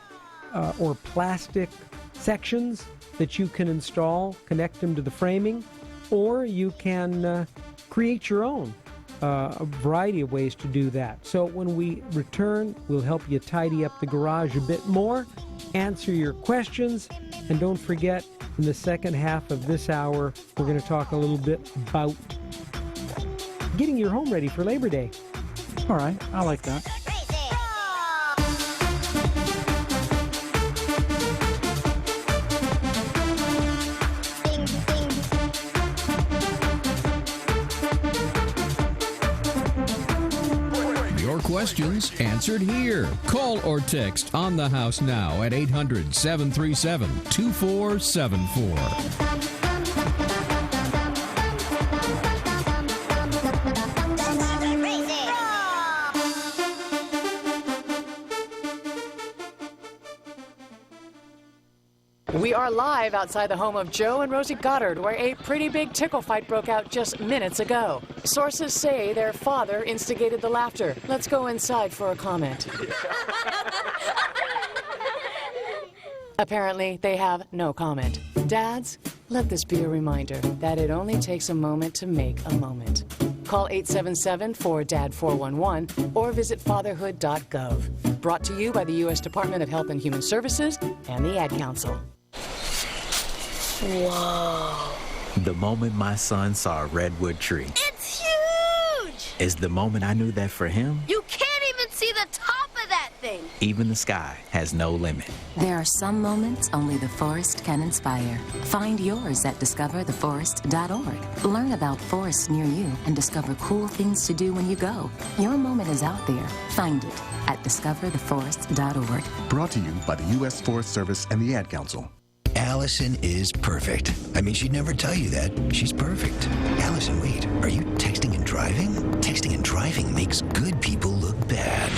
or plastic sections that you can install, connect them to the framing, or you can create your own. A variety of ways to do that. So when we return, we'll help you tidy up the garage a bit more, answer your questions, and don't forget, in the second half of this hour, we're going to talk a little bit about getting your home ready for Labor Day. All right, I like that. Questions answered here. Call or text On the House now at 800-737-2474. We are live outside the home of Joe and Rosie Goddard, where a pretty big tickle fight broke out just minutes ago. Sources say their father instigated the laughter. Let's go inside for a comment. Apparently, they have no comment. Dads, let this be a reminder that it only takes a moment to make a moment. Call 877-4DAD-411 or visit fatherhood.gov. Brought to you by the U.S. Department of Health and Human Services and the Ad Council. Whoa. The moment my son saw a redwood tree It's huge! is the moment I knew that for him, You can't even see the top of that thing. even the sky has no limit. There are some moments only the forest can inspire. Find yours at discovertheforest.org. Learn about forests near you and discover cool things to do when you go. Your moment is out there. Find it at discovertheforest.org. Brought to you by the U.S. Forest Service and the Ad Council. Allison is perfect. I mean, she'd never tell you that. She's perfect. Allison, wait, are you texting and driving? Texting and driving makes good people look bad.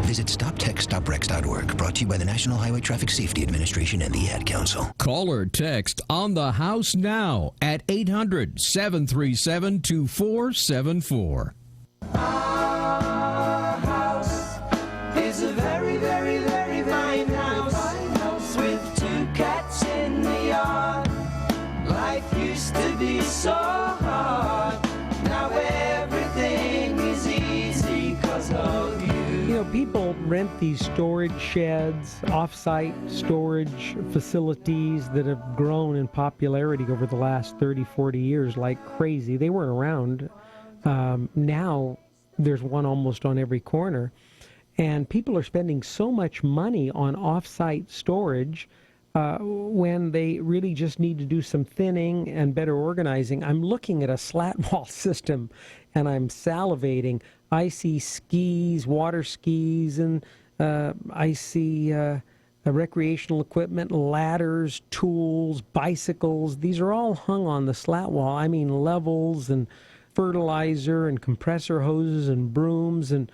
Visit StopTextStopWrecks.org. Brought to you by the National Highway Traffic Safety Administration and the Ad Council. Call or text On the House now at 800-737-2474. Our house is a very, very, very fine house with 2 cats in the yard. Life used to be so hard. Now everything is easy 'cause of you. You know, people rent these storage sheds, off-site storage facilities that have grown in popularity over the last 30, 40 years like crazy. They weren't around. Now there's one almost on every corner. And people are spending so much money on off-site storage when they really just need to do some thinning and better organizing. I'm looking at a slat wall system and I'm salivating. I see skis, water skis, and I see recreational equipment, ladders, tools, bicycles. These are all hung on the slat wall. I mean, levels and fertilizer and compressor hoses and brooms. And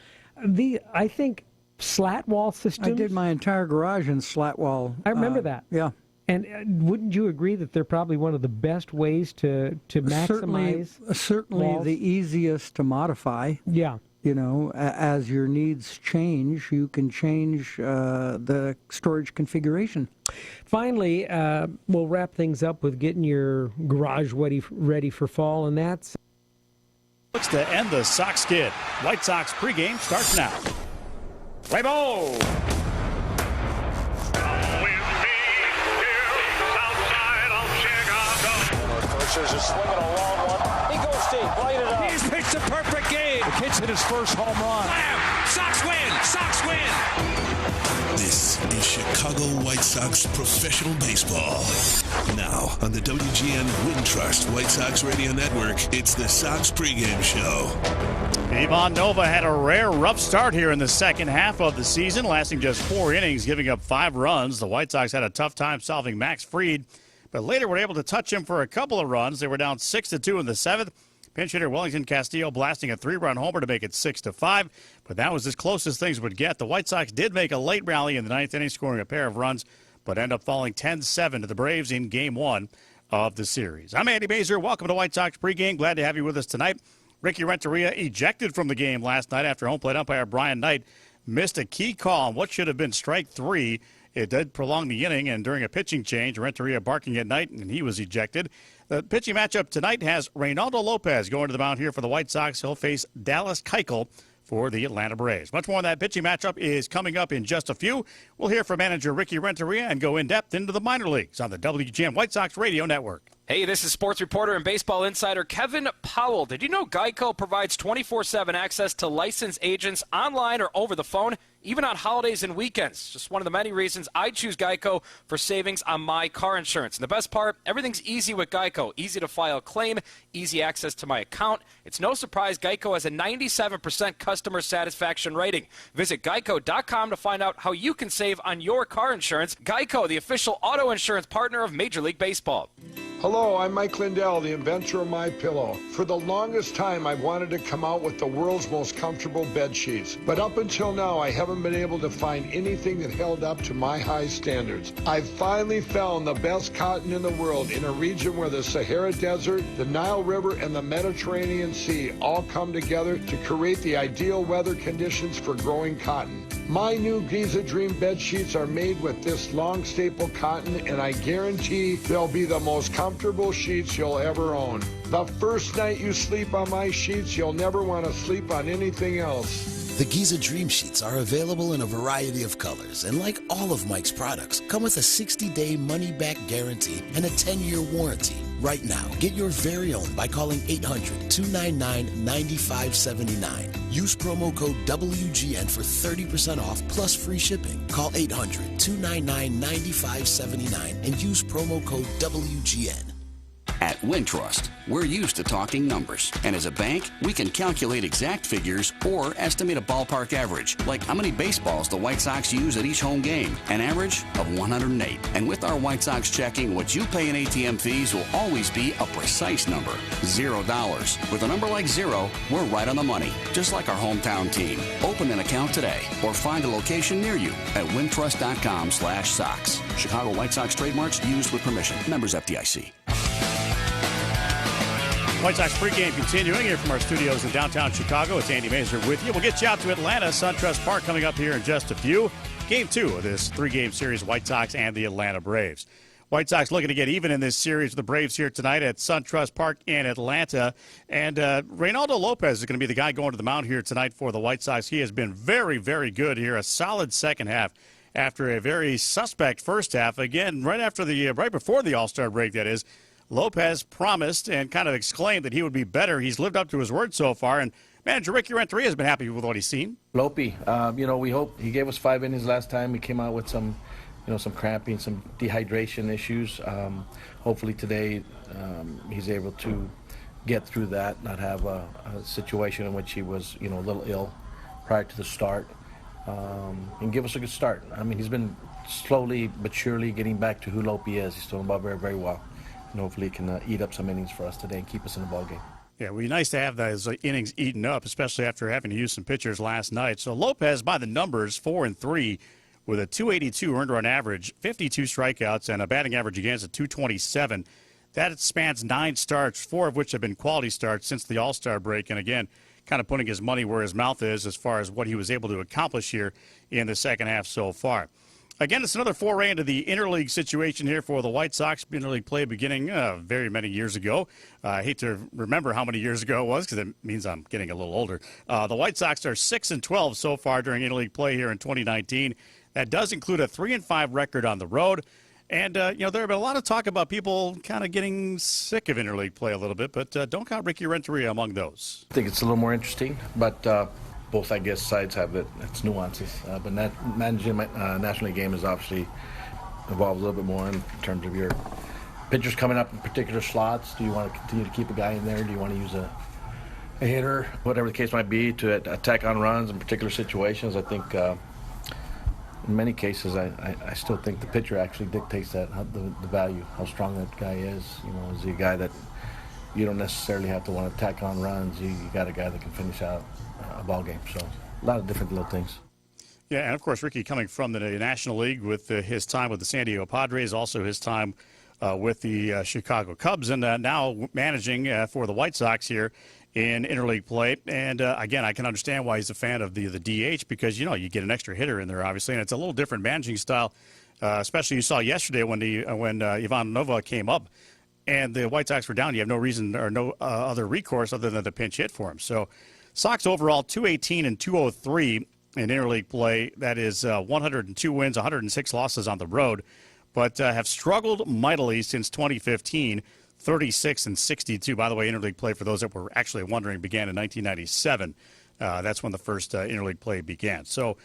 I think slat wall systems. I did my entire garage in slat wall. I remember that. Yeah. And wouldn't you agree that they're probably one of the best ways to maximize Certainly walls? the easiest to modify. Yeah. You know, as your needs change, you can change the storage configuration. Finally, we'll wrap things up with getting your garage ready for fall, and that's... Looks to end the Sox skid. White Sox pregame starts now. Play ball. Coaches are swinging a long one. He goes deep, light it up. He's pitched a perfect game. The kid's hit his first home run. Slam! Sox win! Sox win! This is Chicago White Sox professional baseball. Now, on the WGN Wintrust White Sox Radio Network, it's the Sox pregame show. Ivan Nova had a rare rough start here in the second half of the season, lasting just 4 innings, giving up 5 runs. The White Sox had a tough time solving Max Fried, but later were able to touch him for a couple of runs. They were down 6-2 in the 7th. Pinch hitter Wellington Castillo blasting a 3-run homer to make it 6-5, but that was as close as things would get. The White Sox did make a late rally in the 9th inning, scoring a pair of runs, but end up falling 10-7 to the Braves in Game 1 of the series. I'm Andy Mazer. Welcome to White Sox pregame. Glad to have you with us tonight. Ricky Renteria ejected from the game last night after home plate umpire Brian Knight missed a key call on what should have been strike 3. It did prolong the inning, and during a pitching change, Renteria barking at Knight, and he was ejected. The pitching matchup tonight has Reynaldo Lopez going to the mound here for the White Sox. He'll face Dallas Keuchel for the Atlanta Braves. Much more on that pitching matchup is coming up in just a few. We'll hear from manager Ricky Renteria and go in-depth into the minor leagues on the WGN White Sox Radio Network. Hey, this is sports reporter and baseball insider Kevin Powell. Did you know Geico provides 24/7 access to licensed agents online or over the phone, even on holidays and weekends? Just one of the many reasons I choose Geico for savings on my car insurance. And the best part, everything's easy with Geico. Easy to file a claim, easy access to my account. It's no surprise Geico has a 97% customer satisfaction rating. Visit geico.com to find out how you can save on your car insurance. Geico, the official auto insurance partner of Major League Baseball. Hello, I'm Mike Lindell, the inventor of MyPillow. For the longest time, I've wanted to come out with the world's most comfortable bed sheets. But up until now, I haven't been able to find anything that held up to my high standards. I've finally found the best cotton in the world in a region where the Sahara Desert, the Nile River, and the Mediterranean Sea all come together to create the ideal weather conditions for growing cotton. My new Giza Dream bed sheets are made with this long staple cotton, and I guarantee they'll be the most comfortable sheets you'll ever own. The first night you sleep on my sheets, you'll never want to sleep on anything else. The Giza Dream Sheets are available in a variety of colors, and like all of Mike's products, come with a 60-day money-back guarantee and a 10-year warranty. Right now, get your very own by calling 800-299-9579. Use promo code WGN for 30% off plus free shipping. Call 800-299-9579 and use promo code WGN. At Wintrust, we're used to talking numbers. And as a bank, we can calculate exact figures or estimate a ballpark average, like how many baseballs the White Sox use at each home game, an average of 108. And with our White Sox checking, what you pay in ATM fees will always be a precise number, $0. With a number like 0, we're right on the money, just like our hometown team. Open an account today or find a location near you at wintrust.com/Sox. Chicago White Sox trademarks used with permission. Members FDIC. White Sox pregame continuing here from our studios in downtown Chicago. It's Andy Mazer with you. We'll get you out to Atlanta, SunTrust Park coming up here in just a few. Game 2 of this 3-game series, White Sox and the Atlanta Braves. White Sox looking to get even in this series with the Braves here tonight at SunTrust Park in Atlanta. And Reynaldo Lopez is going to be the guy going to the mound here tonight for the White Sox. He has been very, very good here. A solid second half after a very suspect first half. Again, right before the All-Star break, that is. Lopez promised and kind of exclaimed that he would be better. He's lived up to his word so far, and manager Ricky Renteria has been happy with what he's seen. Lopey, we hope he gave us 5 innings last time. We came out with some cramping, some dehydration issues. Hopefully today he's able to get through that, not have a situation in which he was, a little ill prior to the start, and give us a good start. I mean, he's been slowly but surely getting back to who Lopey is. He's doing very, very well. And hopefully he can eat up some innings for us today and keep us in the ballgame. Yeah, it would be nice to have those innings eaten up, especially after having to use some pitchers last night. So Lopez, by the numbers, 4-3 with a 282 earned run average, 52 strikeouts, and a batting average against a 227. That spans 9 starts, 4 of which have been quality starts since the All-Star break. And again, kind of putting his money where his mouth is as far as what he was able to accomplish here in the second half so far. Again, it's another foray into the interleague situation here for the White Sox. Interleague play beginning very many years ago. I hate to remember how many years ago it was because it means I'm getting a little older. The White Sox are 6-12 so far during interleague play here in 2019. That does include a 3-5 record on the road. And, there have been a lot of talk about people kind of getting sick of interleague play a little bit, but don't count Ricky Renteria among those. I think it's a little more interesting, but both, I guess, sides have its nuances. But managing a National League game is obviously involved a little bit more in terms of your pitchers coming up in particular slots. Do you want to continue to keep a guy in there? Do you want to use a hitter? Whatever the case might be, to attack on runs in particular situations. I think in many cases, I still think the pitcher actually dictates that, the value, how strong that guy is. Is he a guy that you don't necessarily have to want to attack on runs? You got a guy that can finish out a ball game. So a lot of different little things. Yeah, and of course, Ricky coming from the National League with his time with the San Diego Padres, also his time with the Chicago Cubs, and now managing for the White Sox here in interleague play. And again, I can understand why he's a fan of the DH because, you get an extra hitter in there, obviously, and it's a little different managing style, especially you saw yesterday when Ivan Nova came up and the White Sox were down. You have no reason or no other recourse other than the pinch hit for him. So Sox overall 218 and 203 in interleague play. That is 102 wins, 106 losses on the road, but have struggled mightily since 2015, 36 and 62. By the way, interleague play, for those that were actually wondering, began in 1997. That's when the first interleague play began. So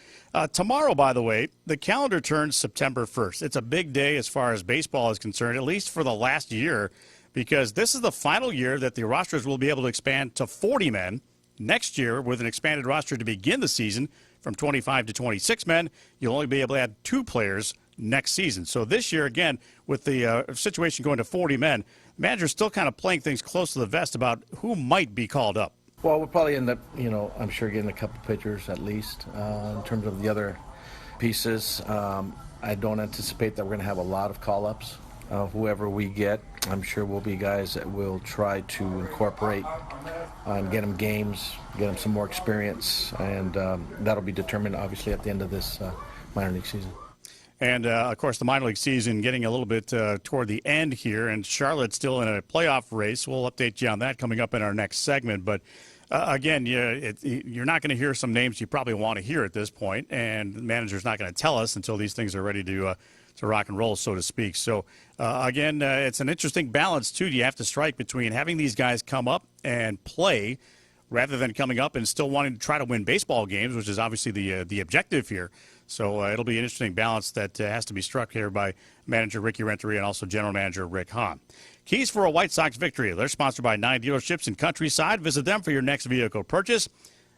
tomorrow, by the way, the calendar turns September 1st. It's a big day as far as baseball is concerned, at least for the last year, because this is the final year that the rosters will be able to expand to 40 men. Next year, with an expanded roster to begin the season from 25 to 26 men, you'll only be able to add 2 players next season. So this year, again, with the situation going to 40 men, the manager's still kind of playing things close to the vest about who might be called up. Well, we'll probably end up, I'm sure getting a couple pitchers at least. In terms of the other pieces, I don't anticipate that we're going to have a lot of call-ups. whoever we get, I'm sure will be guys that will try to incorporate and get them games, get them some more experience, and that'll be determined, obviously, at the end of this minor league season. And, of course, the minor league season getting a little bit toward the end here, and Charlotte's still in a playoff race. We'll update you on that coming up in our next segment. But, again, you're not going to hear some names you probably want to hear at this point, and the manager's not going to tell us until these things are ready to rock and roll, so to speak. So, again, it's an interesting balance, too, you have to strike between having these guys come up and play rather than coming up and still wanting to try to win baseball games, which is obviously the objective here. So it'll be an interesting balance that has to be struck here by manager Ricky Renteria and also general manager Rick Hahn. Keys for a White Sox victory. They're sponsored by 9 dealerships in Countryside. Visit them for your next vehicle purchase.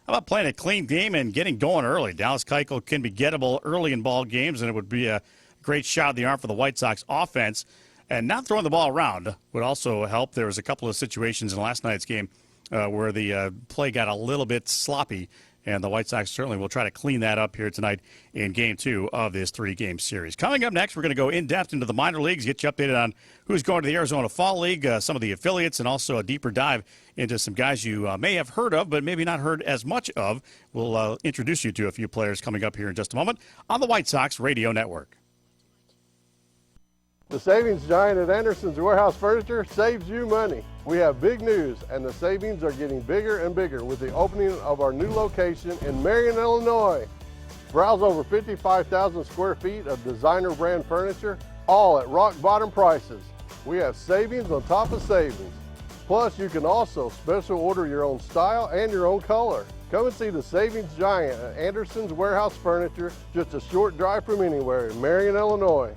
How about playing a clean game and getting going early? Dallas Keuchel can be gettable early in ball games, and it would be a great shot in the arm for the White Sox offense. And not throwing the ball around would also help. There was a couple of situations in last night's game where the play got a little bit sloppy, and the White Sox certainly will try to clean that up here tonight in Game 2 of this 3-game series. Coming up next, we're going to go in-depth into the minor leagues, get you updated on who's going to the Arizona Fall League, some of the affiliates, and also a deeper dive into some guys you may have heard of but maybe not heard as much of. We'll introduce you to a few players coming up here in just a moment on the White Sox Radio Network. The savings giant at Anderson's Warehouse Furniture saves you money. We have big news, and the savings are getting bigger and bigger with the opening of our new location in Marion, Illinois. Browse over 55,000 square feet of designer brand furniture, all at rock bottom prices. We have savings on top of savings. Plus, you can also special order your own style and your own color. Come and see the savings giant at Anderson's Warehouse Furniture, just a short drive from anywhere in Marion, Illinois.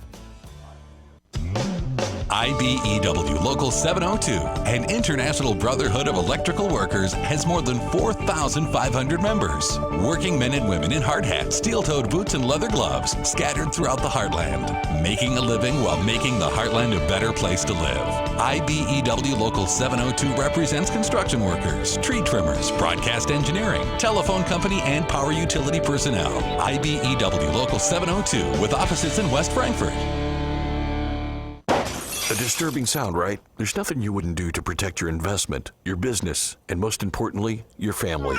IBEW Local 702, an International Brotherhood of Electrical Workers, has more than 4,500 members. Working men and women in hard hats, steel-toed boots, and leather gloves scattered throughout the heartland, making a living while making the heartland a better place to live. IBEW Local 702 represents construction workers, tree trimmers, broadcast engineering, telephone company, and power utility personnel. IBEW Local 702 with offices in West Frankfort. A disturbing sound, right? There's nothing you wouldn't do to protect your investment, your business, and most importantly, your family.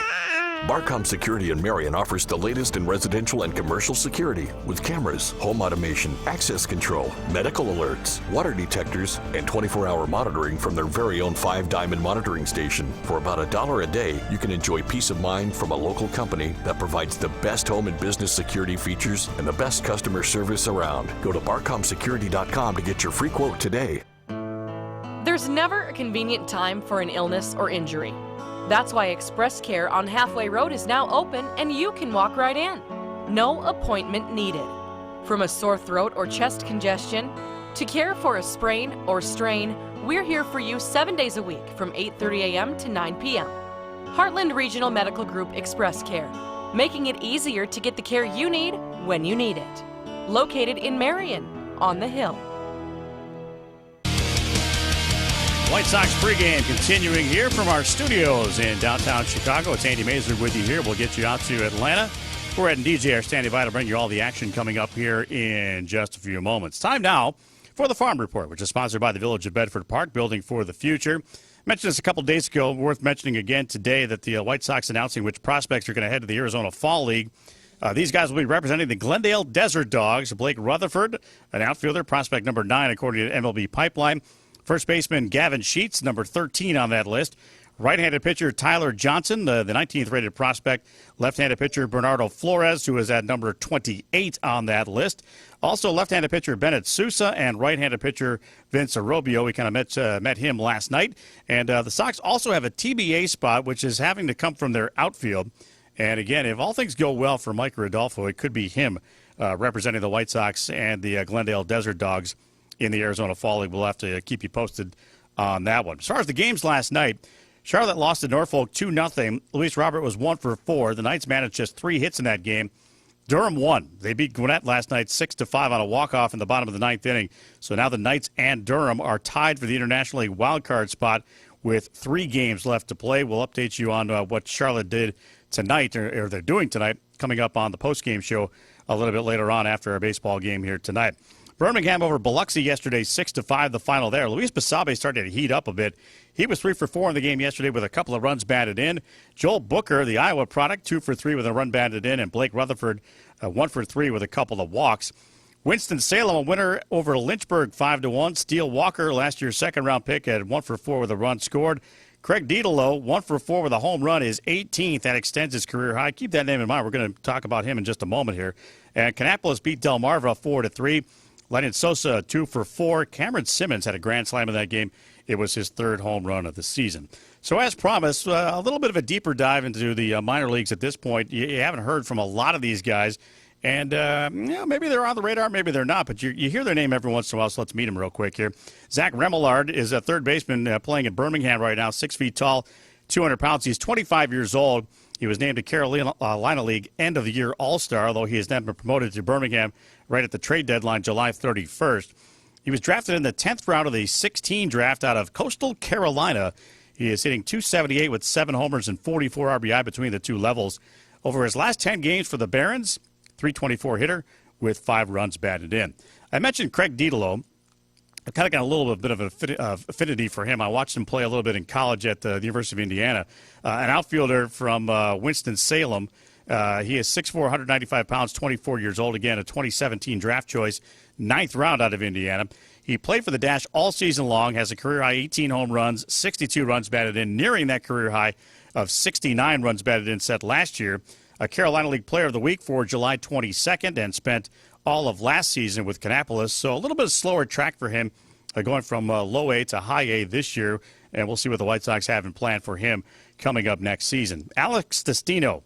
Barcom Security in Marion offers the latest in residential and commercial security with cameras, home automation, access control, medical alerts, water detectors, and 24-hour monitoring from their very own 5-diamond monitoring station. For about $1 a day, you can enjoy peace of mind from a local company that provides the best home and business security features and the best customer service around. Go to barcomsecurity.com to get your free quote today. There's never a convenient time for an illness or injury. That's why Express Care on Halfway Road is now open and you can walk right in. No appointment needed. From a sore throat or chest congestion to care for a sprain or strain, we're here for you 7 days a week from 8:30 a.m. to 9 p.m. Heartland Regional Medical Group Express Care, making it easier to get the care you need when you need it. Located in Marion, on the Hill. White Sox pregame continuing here from our studios in downtown Chicago. It's Andy Mazur with you here. We'll get you out to Atlanta. Go ahead and DJ are standing by to bring you all the action coming up here in just a few moments. Time now for the Farm Report, which is sponsored by the Village of Bedford Park, building for the future. Mentioned this a couple days ago. Worth mentioning again today that the White Sox announcing which prospects are going to head to the Arizona Fall League. These guys will be representing the Glendale Desert Dogs. Blake Rutherford, an outfielder, prospect number 9 according to MLB Pipeline. First baseman Gavin Sheets, number 13 on that list. Right-handed pitcher Tyler Johnson, the 19th rated prospect. Left-handed pitcher Bernardo Flores, who is at number 28 on that list. Also left-handed pitcher Bennett Sousa and right-handed pitcher Vince Arrobio. We kind of met him last night. And the Sox also have a TBA spot, which is having to come from their outfield. And again, if all things go well for Mike Rodolfo, it could be him representing the White Sox and the Glendale Desert Dogs in the Arizona Fall League. We'll have to keep you posted on that one. As far as the games last night, Charlotte lost to Norfolk 2-0. Luis Robert was 1 for 4. The Knights managed just 3 hits in that game. Durham won. They beat Gwinnett last night 6-5 on a walk-off in the bottom of the 9th inning. So now the Knights and Durham are tied for the International League wildcard spot with 3 games left to play. We'll update you on what Charlotte did tonight, or they're doing tonight, coming up on the post-game show a little bit later on after our baseball game here tonight. Birmingham over Biloxi yesterday, 6-5, the final there. Luis Basabe started to heat up a bit. He was 3 for 4 in the game yesterday with a couple of runs batted in. Joel Booker, the Iowa product, 2 for 3 with a run batted in, and Blake Rutherford, 1 for 3 with a couple of walks. Winston-Salem, a winner over Lynchburg, 5-1. Steele Walker, last year's second-round pick, had 1 for 4 with a run scored. Craig Dietelo, 1 for 4 with a home run, is 18th. That extends his career high. Keep that name in mind. We're going to talk about him in just a moment here. And Kannapolis beat Delmarva 4-3. Lennon Sosa, 2 for 4. Cameron Simmons had a grand slam in that game. It was his 3rd home run of the season. So as promised, a little bit of a deeper dive into the minor leagues at this point. You haven't heard from a lot of these guys. And maybe they're on the radar, maybe they're not, but you hear their name every once in a while, so let's meet them real quick here. Zach Remillard is a third baseman playing in Birmingham right now, 6 feet tall, 200 pounds. He's 25 years old. He was named a Carolina League end-of-the-year All-Star, although he has then been promoted to Birmingham right at the trade deadline, July 31st. He was drafted in the 10th round of the 16 draft out of Coastal Carolina. He is hitting .278 with 7 homers and 44 RBI between the two levels. Over his last 10 games for the Barons, .324 hitter with 5 runs batted in. I mentioned Craig Dietelo. I've kind of got a little bit of an affinity for him. I watched him play a little bit in college at the University of Indiana. An outfielder from Winston-Salem. He is 6'4", 195 pounds, 24 years old. Again, a 2017 draft choice, 9th round out of Indiana. He played for the Dash all season long, has a career-high 18 home runs, 62 runs batted in, nearing that career high of 69 runs batted in set last year. A Carolina League Player of the Week for July 22nd and spent all of last season with Kannapolis. So a little bit of slower track for him, going from low A to high A this year. And we'll see what the White Sox have in plan for him coming up next season. Alex Destino,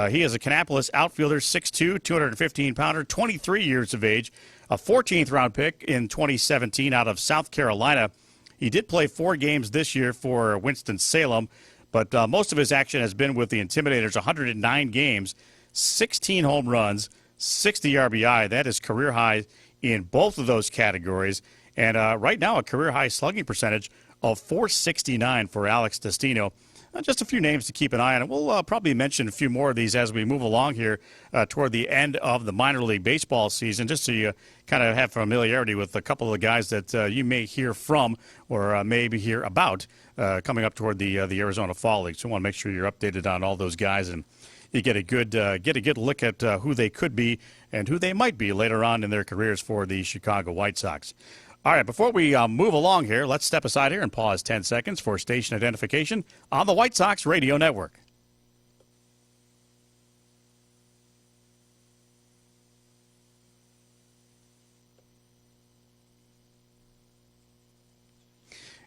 he is a Kannapolis outfielder, 6'2", 215-pounder, 23 years of age, a 14th round pick in 2017 out of South Carolina. He did play 4 games this year for Winston-Salem, but most of his action has been with the Intimidators, 109 games, 16 home runs, 60 RBI. That is career high in both of those categories. And right now, a career high slugging percentage of .469 for Alex Destino. Just a few names to keep an eye on. We'll probably mention a few more of these as we move along here toward the end of the minor league baseball season, just so you kind of have familiarity with a couple of the guys that you may hear from or maybe hear about coming up toward the Arizona Fall League. So I want to make sure you're updated on all those guys and you get a good look at who they could be and who they might be later on in their careers for the Chicago White Sox. All right, before we move along here, let's step aside here and pause 10 seconds for station identification on the White Sox Radio Network.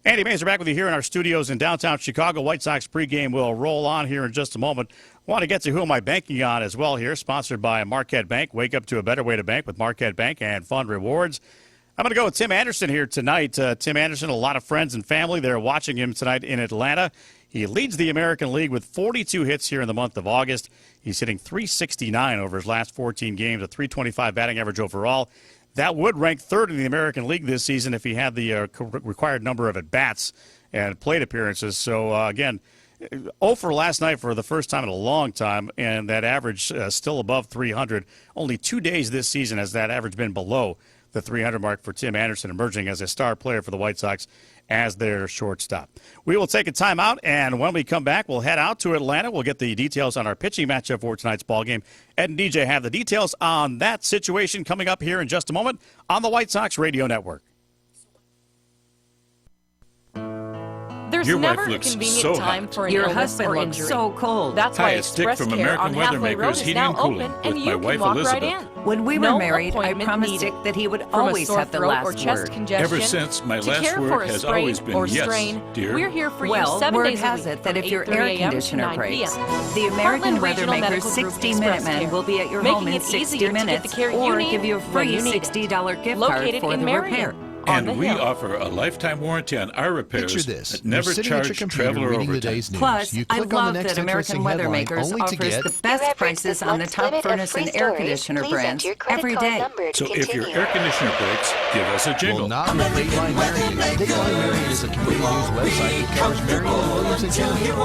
Andy Mazer back with you here in our studios in downtown Chicago. White Sox pregame will roll on here in just a moment. I want to get to who am I banking on as well here, sponsored by Marquette Bank. Wake up to a better way to bank with Marquette Bank and Fund Rewards. I'm going to go with Tim Anderson here tonight. Tim Anderson, a lot of friends and family. They're watching him tonight in Atlanta. He leads the American League with 42 hits here in the month of August. He's hitting .369 over his last 14 games, a .325 batting average overall. That would rank 3rd in the American League this season if he had the required number of at-bats and plate appearances. So, again, 0 for last night for the first time in a long time, and that average still above 300. Only 2 days this season has that average been below the 300 mark for Tim Anderson, emerging as a star player for the White Sox as their shortstop. We will take a timeout, and when we come back, we'll head out to Atlanta. We'll get the details on our pitching matchup for tonight's ballgame. Ed and DJ have the details on that situation coming up here in just a moment on the White Sox Radio Network. There's Your never wife a looks convenient so time hot. for an Your illness husband or looks injury. so cold. That's Hi, why it's Dick Express from Care American on Halfway Weathermakers Road is Heating now and Cooling open, with and my you wife can walk right Elizabeth. in. When we No were married, I appointment promised needed. Dick that he would From a always sore have the throat last or chest word. congestion, Ever since my to last care word for a has sprain always been or yes, strain, dear. we're here for you Well, 7 word days a has week it that from if your 8:30 air a.m. to conditioner 9 breaks, p.m. the American Heartland Regional Weathermaker's Medical Group 60 Express Minute Man Care, will be at your making home in it 60 easier to get minutes the care you or need give you a when free you need it. $60 gift card Located for in the Marion. repair. on the And we hill. offer a lifetime warranty on our repairs Picture this. that You're never sitting at your charge computer traveler reading the overtime. day's news. Plus, You I click on love the next that American interesting Weather headline Makers only to offers get the best prices on the top furnace and air conditioner brands every day. So if your air conditioner breaks, give us a jingle. Well, not with Dateline Marion. Dateline Marion is a community news website that covers Marion and Williamson County. There's no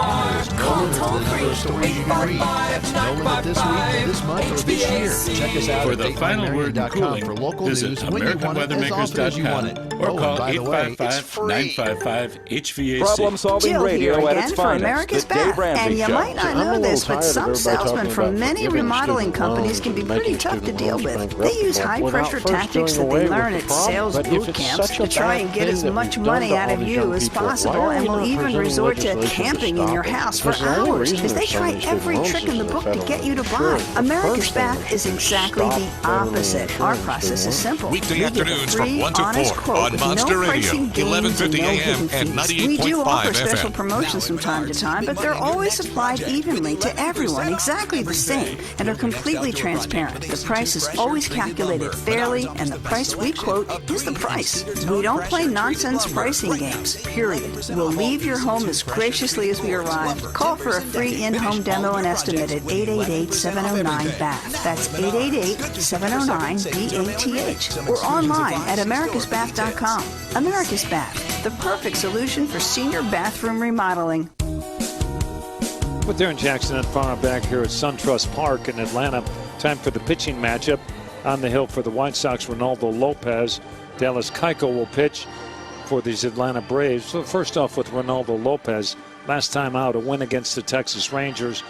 limit to the number of stories you can read. That's no limit this week, this month, or this year. Check us out For at the final word in DatelineMarion.com cooling, for local visit news when you want it, as often as you want it. AmericanWeathermakers.com or Oh, call and by the way, it's free. 855-955-HVAC. Problem-solving Jill radio here at again its for finest. America's The Dave Bath. Ramsey And you Show. might not I'm a know little this, but tired of some everybody salesmen talking from about many forgiving remodeling student companies loans can be and pretty making tough to student deal loans with. They use bankrupt high-pressure without first tactics doing that they away learn with at the problem. sales But if boot it's camps such a to try bad and get thing as that much we've done money to out all of these you young as people, why possible are and we will not even presenting resort to legislation to camping in stop your it? house for Because the only hours reason because they they're try selling student every loans trick is in the to book to federal get you to insurance. buy. The America's first thing Bath they is should do exactly stop the federal opposite. Our insurance. process is simple. Weekday You get a afternoons from free, 1 to honest 4 quote on with Monster no Radio, pricing games 1150 and no AM hidden and fees. We do 98.5 offer special FM. promotions from time to time, but they're always applied evenly to everyone, exactly the same, and are completely transparent. The price is always calculated fairly, and the price we quote is the price. We don't play nonsense pricing games, period. We'll leave your home as graciously as we arrived. Call for a free in-home demo and estimate at 888-709-BATH. That's 888-709-BATH. Or online at americasbath.com. America's Bath, the perfect solution for senior bathroom remodeling. With Darren Jackson and Farm back here at SunTrust Park in Atlanta. Time for the pitching matchup. On the hill for the White Sox, Ronaldo Lopez. Dallas Keuchel will pitch for these Atlanta Braves. So first off with Ronaldo Lopez. Last time out, a win against the Texas Rangers.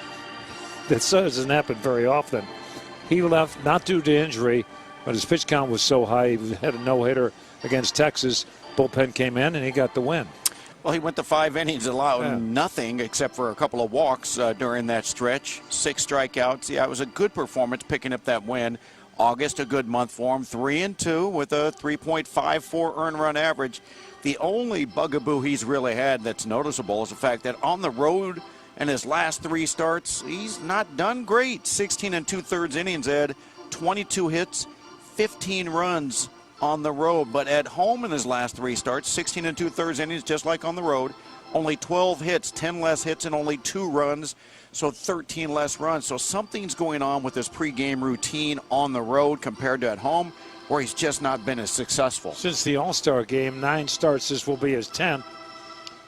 That doesn't happen very often. He left not due to injury, but his pitch count was so high. He had a no-hitter against Texas. Bullpen came in, and he got the win. Well, he went to 5 innings, allowed nothing except for a couple of walks during that stretch. 6 strikeouts. Yeah, it was a good performance picking up that win. August, a good month for him. 3-2 with a 3.54 earned run average. The only bugaboo he's really had that's noticeable is the fact that on the road in his last 3 starts, he's not done great. 16 2/3 innings, Ed. 22 hits, 15 runs on the road. But at home in his last 3 starts, 16 2/3 innings, just like on the road, only 12 hits, 10 less hits, and only 2 runs, so 13 less runs. So something's going on with his pregame routine on the road compared to at home, where he's just not been as successful. Since the All-Star game, 9 starts, this will be his 10th.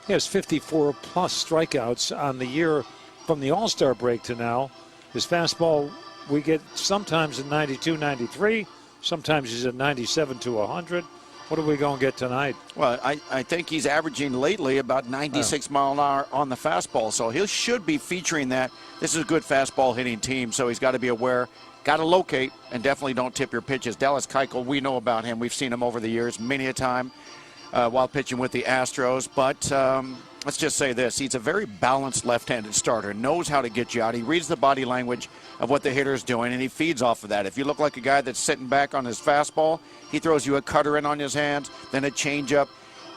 He has 54-plus strikeouts on the year from the All-Star break to now. His fastball, we get sometimes at 92, 93. Sometimes he's at 97 to 100. What are we going to get tonight? Well, I think he's averaging lately about 96 mile an hour on the fastball, so he should be featuring that. This is a good fastball hitting team, so he's got to be aware. Got to locate, and definitely don't tip your pitches. Dallas Keuchel, we know about him. We've seen him over the years many a time while pitching with the Astros. But let's just say this. He's a very balanced left-handed starter, knows how to get you out. He reads the body language of what the hitter's doing, and he feeds off of that. If you look like a guy that's sitting back on his fastball, he throws you a cutter in on his hands, then a changeup.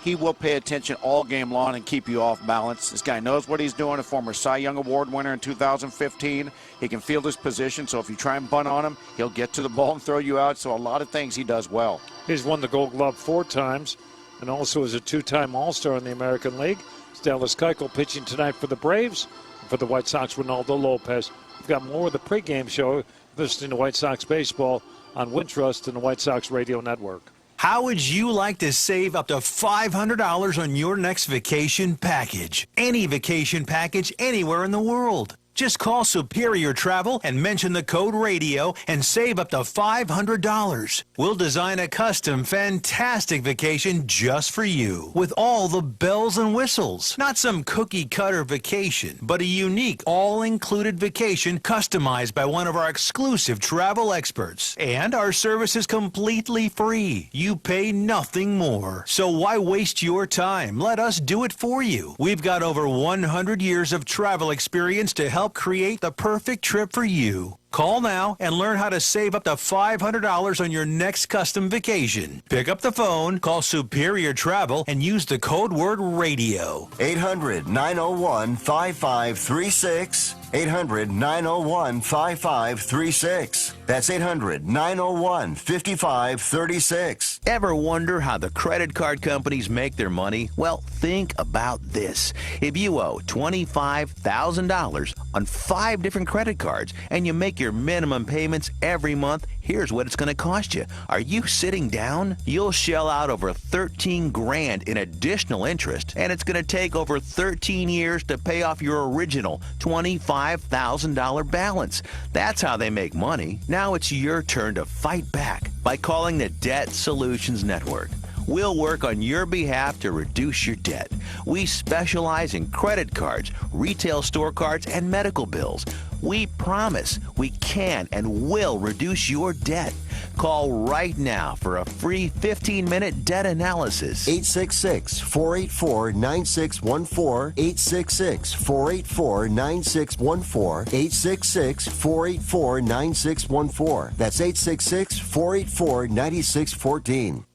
He will pay attention all game long and keep you off balance. This guy knows what he's doing, a former Cy Young Award winner in 2015. He can field his position, so if you try and bunt on him, he'll get to the ball and throw you out. So a lot of things he does well. He's won the Gold Glove 4 times and also is a 2-time All-Star in the American League. It's Dallas Keuchel pitching tonight for the Braves. And for the White Sox, Ronaldo Lopez. We've got more of the pregame show listening to White Sox baseball on Wintrust and the White Sox Radio Network. How would you like to save up to $500 on your next vacation package? Any vacation package anywhere in the world. Just call Superior Travel and mention the code RADIO and save up to $500. We'll design a custom, fantastic vacation just for you with all the bells and whistles. Not some cookie-cutter vacation, but a unique, all-included vacation customized by one of our exclusive travel experts. And our service is completely free. You pay nothing more. So why waste your time? Let us do it for you. We've got over 100 years of travel experience to help create the perfect trip for you. Call now and learn how to save up to $500 on your next custom vacation. Pick up the phone, call Superior Travel, and use the code word RADIO. 800-901-5536. 800-901-5536. That's 800-901-5536. Ever wonder how the credit card companies make their money? Well, think about this. If you owe $25,000 on 5 different credit cards and you make your minimum payments every month, here's what it's going to cost you. Are you sitting down? You'll shell out over $13,000 in additional interest, and it's going to take over 13 years to pay off your original $25,000 balance. That's how they make money. Now it's your turn to fight back by calling the Debt Solutions Network. We'll work on your behalf to reduce your debt. We specialize in credit cards, retail store cards, and medical bills. We promise we can and will reduce your debt. Call right now for a free 15-minute debt analysis. 866-484-9614. 866-484-9614. 866-484-9614. That's 866-484-9614.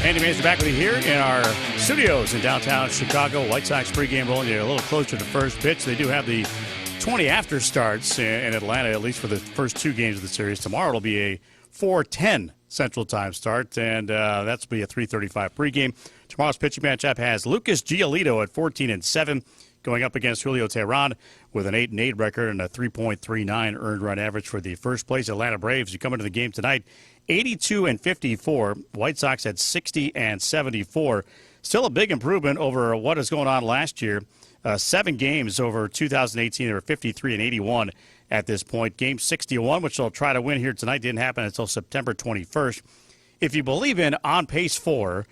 Andy Mays back with you here in our studios in downtown Chicago. White Sox pregame rolling you a little closer to first pitch. They do have the 20 after starts in Atlanta, at least for the first 2 games of the series. Tomorrow it'll be a 4:10 Central Time start, and that's will be a 3:35 pregame. Tomorrow's pitching matchup has Lucas Giolito at 14-7 going up against Julio Teheran with an 8-8 record and a 3.39 earned run average for the first place Atlanta Braves. You come into the game tonight 82-54. White Sox at 60-74. Still a big improvement over what is going on last year. 7 games over 2018. They were 53-81 at this point. Game 61, which they'll try to win here tonight, didn't happen until September 21st. If you believe in on pace for,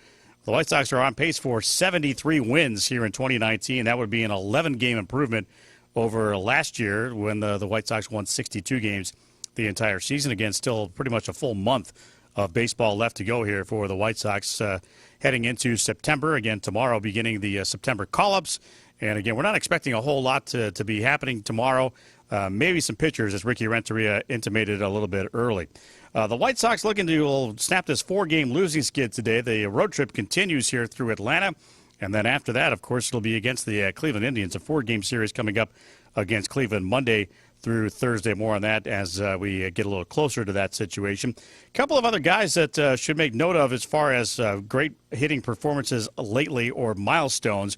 the White Sox are on pace for 73 wins here in 2019. That would be an 11-game improvement over last year when the White Sox won 62 games the entire season. Again, still pretty much a full month of baseball left to go here for the White Sox heading into September. Again, tomorrow beginning the September call-ups. And again, we're not expecting a whole lot to be happening tomorrow. Maybe some pitchers, as Ricky Renteria intimated a little bit early. The White Sox looking to snap this 4-game losing skid today. The road trip continues here through Atlanta. And then after that, of course, it'll be against the Cleveland Indians, a 4-game series coming up against Cleveland Monday through Thursday. More on that as we get a little closer to that situation. A couple of other guys that should make note of as far as great hitting performances lately or milestones.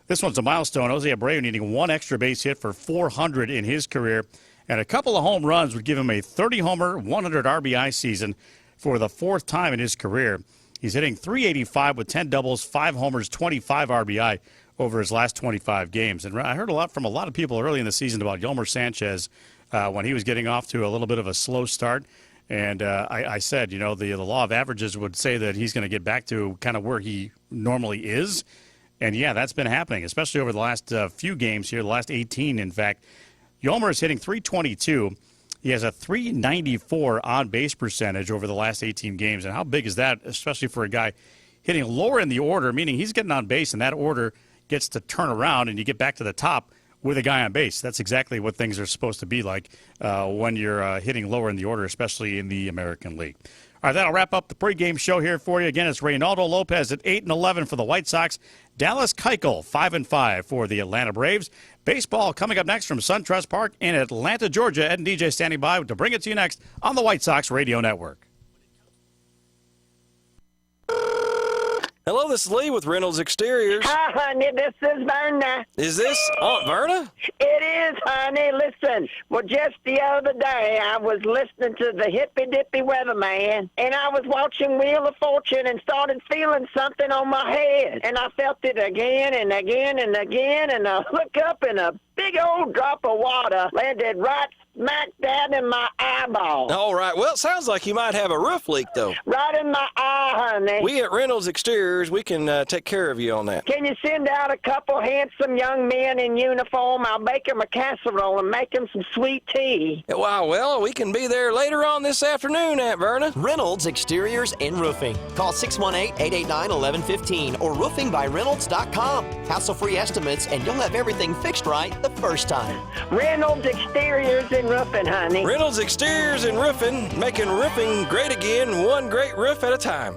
This one's a milestone. Jose Abreu needing 1 extra base hit for 400 in his career, and a couple of home runs would give him a 30-homer, 100 RBI season for the 4th time in his career. He's hitting .385 with 10 doubles, 5 homers, 25 RBI over his last 25 games. And I heard a lot from a lot of people early in the season about Yolmer Sanchez when he was getting off to a little bit of a slow start. And I said, you know, the law of averages would say that he's going to get back to kind of where he normally is. And, yeah, that's been happening, especially over the last few games here, the last 18, in fact. Yolmer is hitting .322. He has a .394 on-base percentage over the last 18 games. And how big is that, especially for a guy hitting lower in the order, meaning he's getting on base and that order gets to turn around and you get back to the top with a guy on base. That's exactly what things are supposed to be like when you're hitting lower in the order, especially in the American League. All right, that'll wrap up the pregame show here for you. Again, it's Reynaldo Lopez at 8-11 for the White Sox. Dallas Keuchel, 5-5 for the Atlanta Braves. Baseball coming up next from SunTrust Park in Atlanta, Georgia. Ed and DJ standing by to bring it to you next on the White Sox Radio Network. Hello, this is Lee with Reynolds Exteriors. Hi, honey. This is Verna. Is this Aunt Verna? It is, honey. Listen, well, just the other day, I was listening to the hippy-dippy weatherman, and I was watching Wheel of Fortune and started feeling something on my head. And I felt it again and again and again, and I look up and a big old drop of water landed right smack dab in my eyeball. All right. Well, it sounds like you might have a roof leak, though. Right in my eye, honey. We at Reynolds Exteriors, we can take care of you on that. Can you send out a couple handsome young men in uniform? I'll bake them a casserole and make them some sweet tea. Wow, well, we can be there later on this afternoon, Aunt Verna. Reynolds Exteriors and Roofing. Call 618-889-1115 or roofingbyreynolds.com. Hassle-free estimates, and you'll have everything fixed right the first time. Reynolds Exteriors and Roofing, honey. Reynolds Exteriors and Roofing, making roofing great again, one great roof at a time.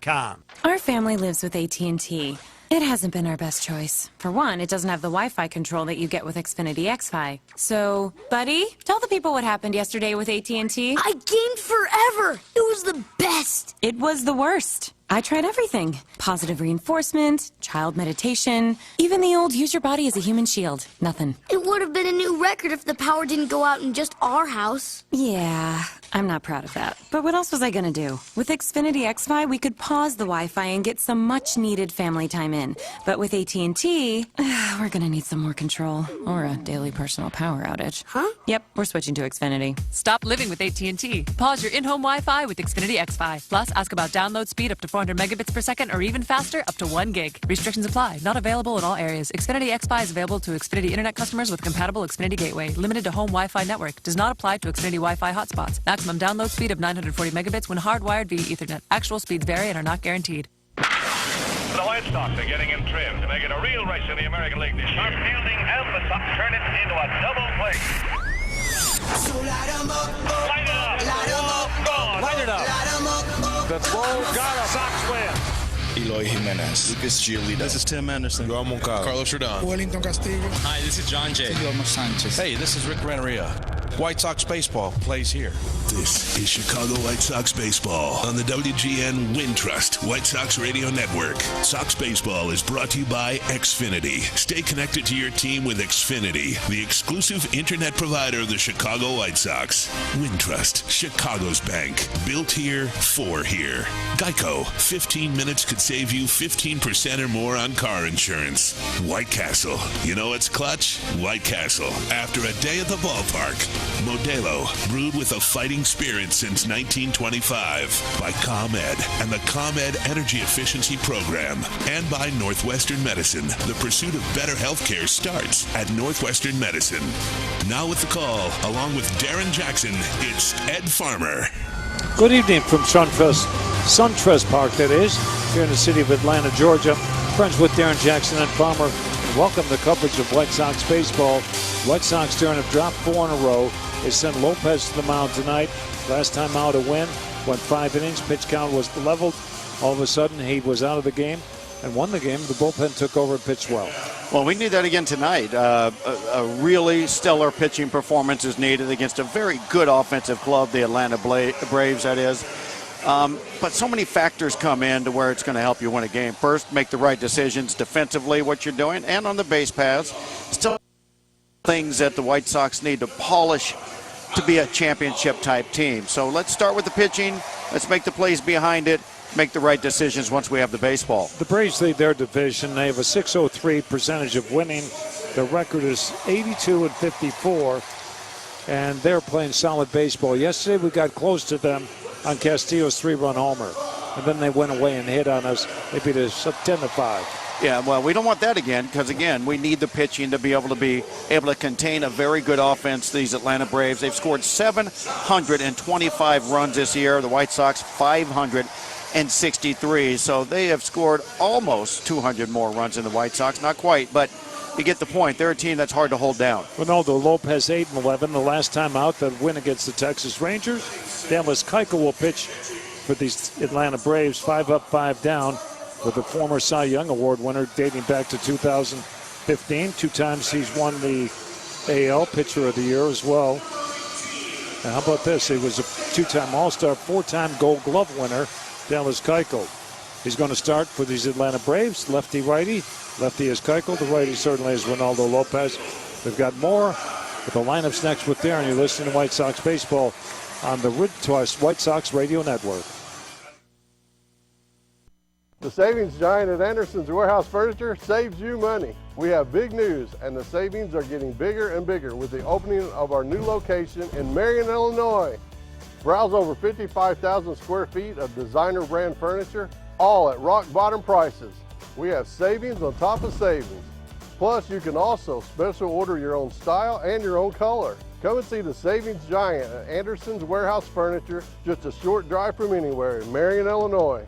.com. Our family lives with AT&T. It hasn't been our best choice. For one, it doesn't have the Wi-Fi control that you get with Xfinity XFi. So, buddy, tell the people what happened yesterday with AT&T. I gamed forever. It was the best. It was the worst. I tried everything. Positive reinforcement, child meditation, even the old use your body as a human shield. Nothing. It would have been a new record if the power didn't go out in just our house. Yeah, I'm not proud of that. But what else was I gonna do? With Xfinity XFi, we could pause the Wi-Fi and get some much-needed family time in. But with AT&T, we're gonna need some more control. Or a daily personal power outage. Huh? Yep, we're switching to Xfinity. Stop living with AT&T. Pause your in-home Wi-Fi with Xfinity XFi. Plus, ask about download speed up to 400 megabits per second or even faster up to 1 gig. Restrictions apply. Not available in all areas. Xfinity XFi is available to Xfinity Internet customers with compatible Xfinity Gateway. Limited to home Wi-Fi network. Does not apply to Xfinity Wi-Fi hotspots. Maximum download speed of 940 megabits when hardwired via Ethernet. Actual speeds vary and are not guaranteed. The White Sox are getting in trim to make it a real race in the American League this year. Sharp fielding help the Sox turn it into a double play. So light 'em up, light it up, light 'em up, gone. light it up, light 'em up. The throw got a Sox win. Eloy Jimenez, Lucas Giolito. This is Tim Anderson. Joao Moncada. Carlos Rodon. Wellington Castillo. Hi, this is John Jay. Guillermo Sanchez. Hey, this is Rick Renneria. White Sox baseball plays here. This is Chicago White Sox baseball on the WGN Wintrust White Sox Radio Network. Sox baseball is brought to you by Xfinity. Stay connected to your team with Xfinity, the exclusive internet provider of the Chicago White Sox. Wintrust, Chicago's bank. Built here, for here. Geico, 15 minutes could save you 15% or more on car insurance. White Castle, you know what's clutch? White Castle, after a day at the ballpark. Modelo, brewed with a fighting spirit since 1925. By ComEd and the ComEd Energy Efficiency Program. And by Northwestern Medicine. The pursuit of better healthcare starts at Northwestern Medicine. Now with the call, along with Darren Jackson, it's Ed Farmer. Good evening from SunTrust Park, that is, here in the city of Atlanta, Georgia. Friends with Darren Jackson and Farmer. Welcome to coverage of White Sox baseball. White Sox during have dropped 4 in a row. They sent Lopez to the mound tonight. Last time out a win. Went 5 innings. Pitch count was leveled. All of a sudden he was out of the game and won the game. The bullpen took over and pitched well. Well, we need that again tonight. A really stellar pitching performance is needed against a very good offensive club, the Atlanta Braves, that is. But so many factors come in to where it's going to help you win a game. First, make the right decisions defensively, what you're doing, and on the base paths. Still things that the White Sox need to polish to be a championship-type team. So let's start with the pitching. Let's make the plays behind it. Make the right decisions once we have the baseball. The Braves lead their division. They have a .603 percentage of winning. Their record is 82-54, and they're playing solid baseball. Yesterday we got close to them on Castillo's 3-run homer, and then they went away and hit on us. They beat us up 10-5. Yeah, well, we don't want that again because, again, we need the pitching to be able to contain a very good offense, these Atlanta Braves. They've scored 725 runs this year. The White Sox, 563. So they have scored almost 200 more runs than the White Sox. Not quite, but you get the point. They're a team that's hard to hold down. Ronaldo Lopez, 8-11. The last time out, that win against the Texas Rangers. Dallas Keuchel will pitch for these Atlanta Braves, 5 up, 5 down, with the former Cy Young Award winner dating back to 2015. 2 times he's won the AL Pitcher of the Year as well. And how about this? He was a 2-time All-Star, 4-time Gold Glove winner, Dallas Keuchel. He's going to start for these Atlanta Braves, lefty-righty. Lefty is Keuchel. The righty certainly is Ronaldo Lopez. We've got more with the lineups next with Darren. You're listening to White Sox baseball on the White Sox Radio Network. The savings giant at Anderson's Warehouse Furniture saves you money. We have big news, and the savings are getting bigger and bigger with the opening of our new location in Marion, Illinois. Browse over 55,000 square feet of designer brand furniture, all at rock bottom prices. We have savings on top of savings. Plus, you can also special order your own style and your own color. Come and see the savings giant at Anderson's Warehouse Furniture, just a short drive from anywhere in Marion, Illinois.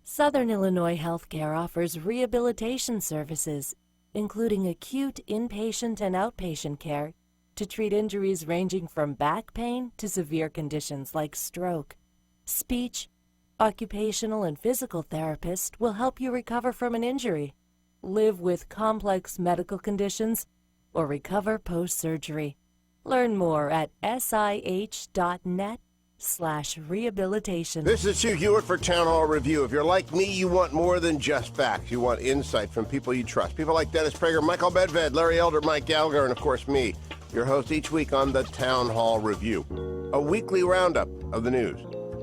Southern Illinois Healthcare offers rehabilitation services, including acute inpatient and outpatient care to treat injuries ranging from back pain to severe conditions like stroke, speech, Occupational and physical therapist will help you recover from an injury, live with complex medical conditions, or recover post-surgery. Learn more at sih.net/rehabilitation. This is Hugh Hewitt for Town Hall Review. If you're like me, you want more than just facts. You want insight from people you trust. People like Dennis Prager, Michael Bedved, Larry Elder, Mike Gallagher, and of course me, your host each week on the Town Hall Review, a weekly roundup of the news.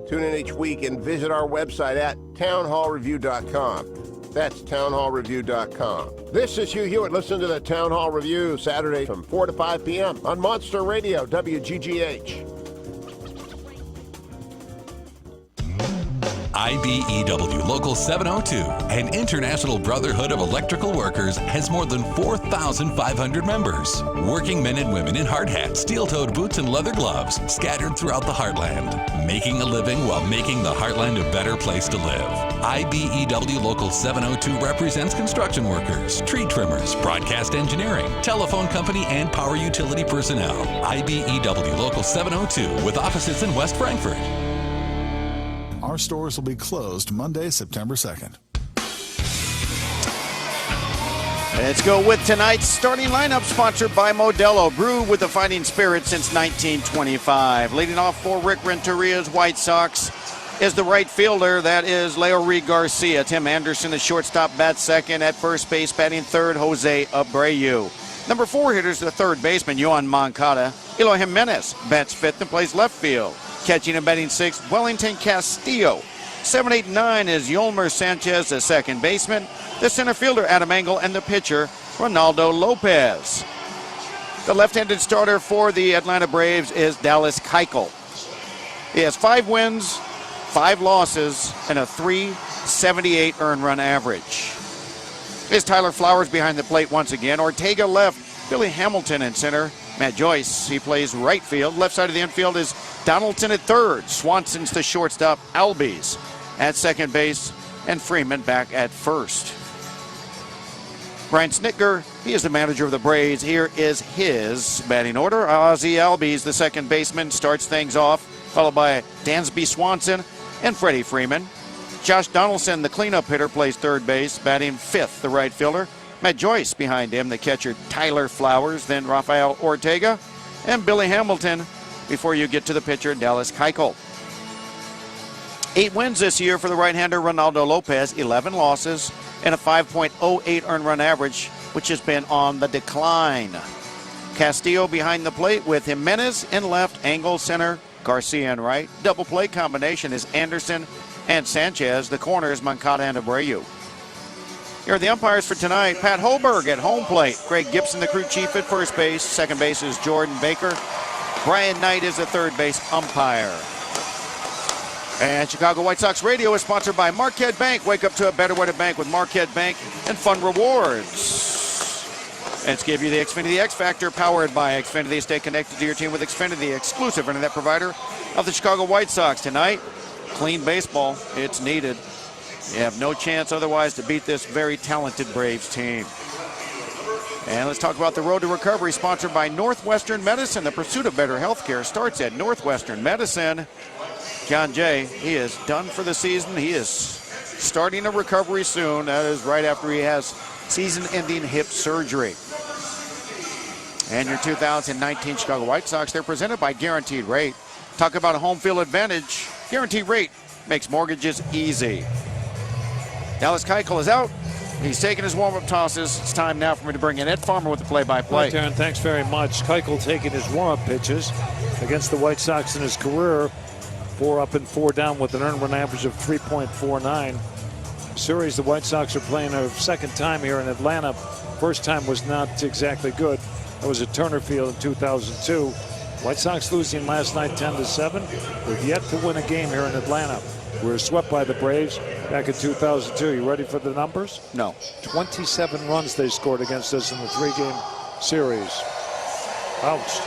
Tune in each week and visit our website at townhallreview.com. That's townhallreview.com. This is Hugh Hewitt. Listen to the Town Hall Review Saturday from 4 to 5 p.m. on Monster Radio, WGGH. IBEW Local 702 and International Brotherhood of Electrical Workers has more than 4,500 members. Working men and women in hard hats, steel-toed boots, and leather gloves scattered throughout the heartland, making a living while making the heartland a better place to live. IBEW Local 702 represents construction workers, tree trimmers, broadcast engineering, telephone company, and power utility personnel. IBEW Local 702 with offices in West Frankfort. Our stores will be closed Monday, September 2nd. Let's go with tonight's starting lineup, sponsored by Modelo, brewed with the fighting spirit since 1925. Leading off for Rick Renteria's White Sox is the right fielder. That is Leory Garcia. Tim Anderson, the shortstop, bats second. At first base, batting third, Jose Abreu. Number 4 hitters, the third baseman, Yohan Moncada. Eloy Jimenez bats fifth and plays left field. Catching and batting sixth, Wellington Castillo. 7, 8, 9 is Yolmer Sanchez, the second baseman. The center fielder, Adam Engel, and the pitcher, Ronaldo Lopez. The left-handed starter for the Atlanta Braves is Dallas Keuchel. He has 5 wins, 5 losses, and a .378 earned run average. Is Tyler Flowers behind the plate once again. Ortega left, Billy Hamilton in center. Matt Joyce, he plays right field. Left side of the infield is Donaldson at third. Swanson's the shortstop. Albies at second base. And Freeman back at first. Brian Snitker, he is the manager of the Braves. Here is his batting order. Ozzie Albies, the second baseman, starts things off, followed by Dansby Swanson and Freddie Freeman. Josh Donaldson, the cleanup hitter, plays third base, batting fifth, the right fielder. Matt Joyce behind him, the catcher Tyler Flowers, then Rafael Ortega, and Billy Hamilton before you get to the pitcher Dallas Keuchel. 8 wins this year for the right-hander Ronaldo Lopez, 11 losses, and a .508 earned run average, which has been on the decline. Castillo behind the plate with Jimenez in left, Engel center, Garcia in right. Double play combination is Anderson and Sanchez. The corner is Moncada and Abreu. Here are the umpires for tonight. Pat Holberg at home plate. Greg Gibson, the crew chief, at first base. Second base is Jordan Baker. Brian Knight is the third base umpire. And Chicago White Sox Radio is sponsored by Marquette Bank. Wake up to a better way to bank with Marquette Bank and fun rewards. Let's give you the Xfinity X Factor, powered by Xfinity. Stay connected to your team with Xfinity, exclusive internet provider of the Chicago White Sox. Tonight, clean baseball. It's needed. You have no chance otherwise to beat this very talented Braves team. And let's talk about the road to recovery, sponsored by Northwestern Medicine. The pursuit of better health care starts at Northwestern Medicine. John Jay, he is done for the season. He is starting a recovery soon. That is right after he has season-ending hip surgery. And your 2019 Chicago White Sox, they're presented by Guaranteed Rate. Talk about a home field advantage. Guaranteed Rate makes mortgages easy. Dallas Keuchel is out. He's taking his warm-up tosses. It's time now for me to bring in Ed Farmer with the play-by-play. Right, Darren, thanks very much. Keuchel taking his warm-up pitches against the White Sox in his career. 4 up and 4 down with an earned run average of 3.49. Series the White Sox are playing a second time here in Atlanta. First time was not exactly good. That was at Turner Field in 2002. White Sox losing last night 10-7. They've yet to win a game here in Atlanta. We were swept by the Braves back in 2002. You ready for the numbers? No. 27 runs they scored against us in the 3-game series. Ouch.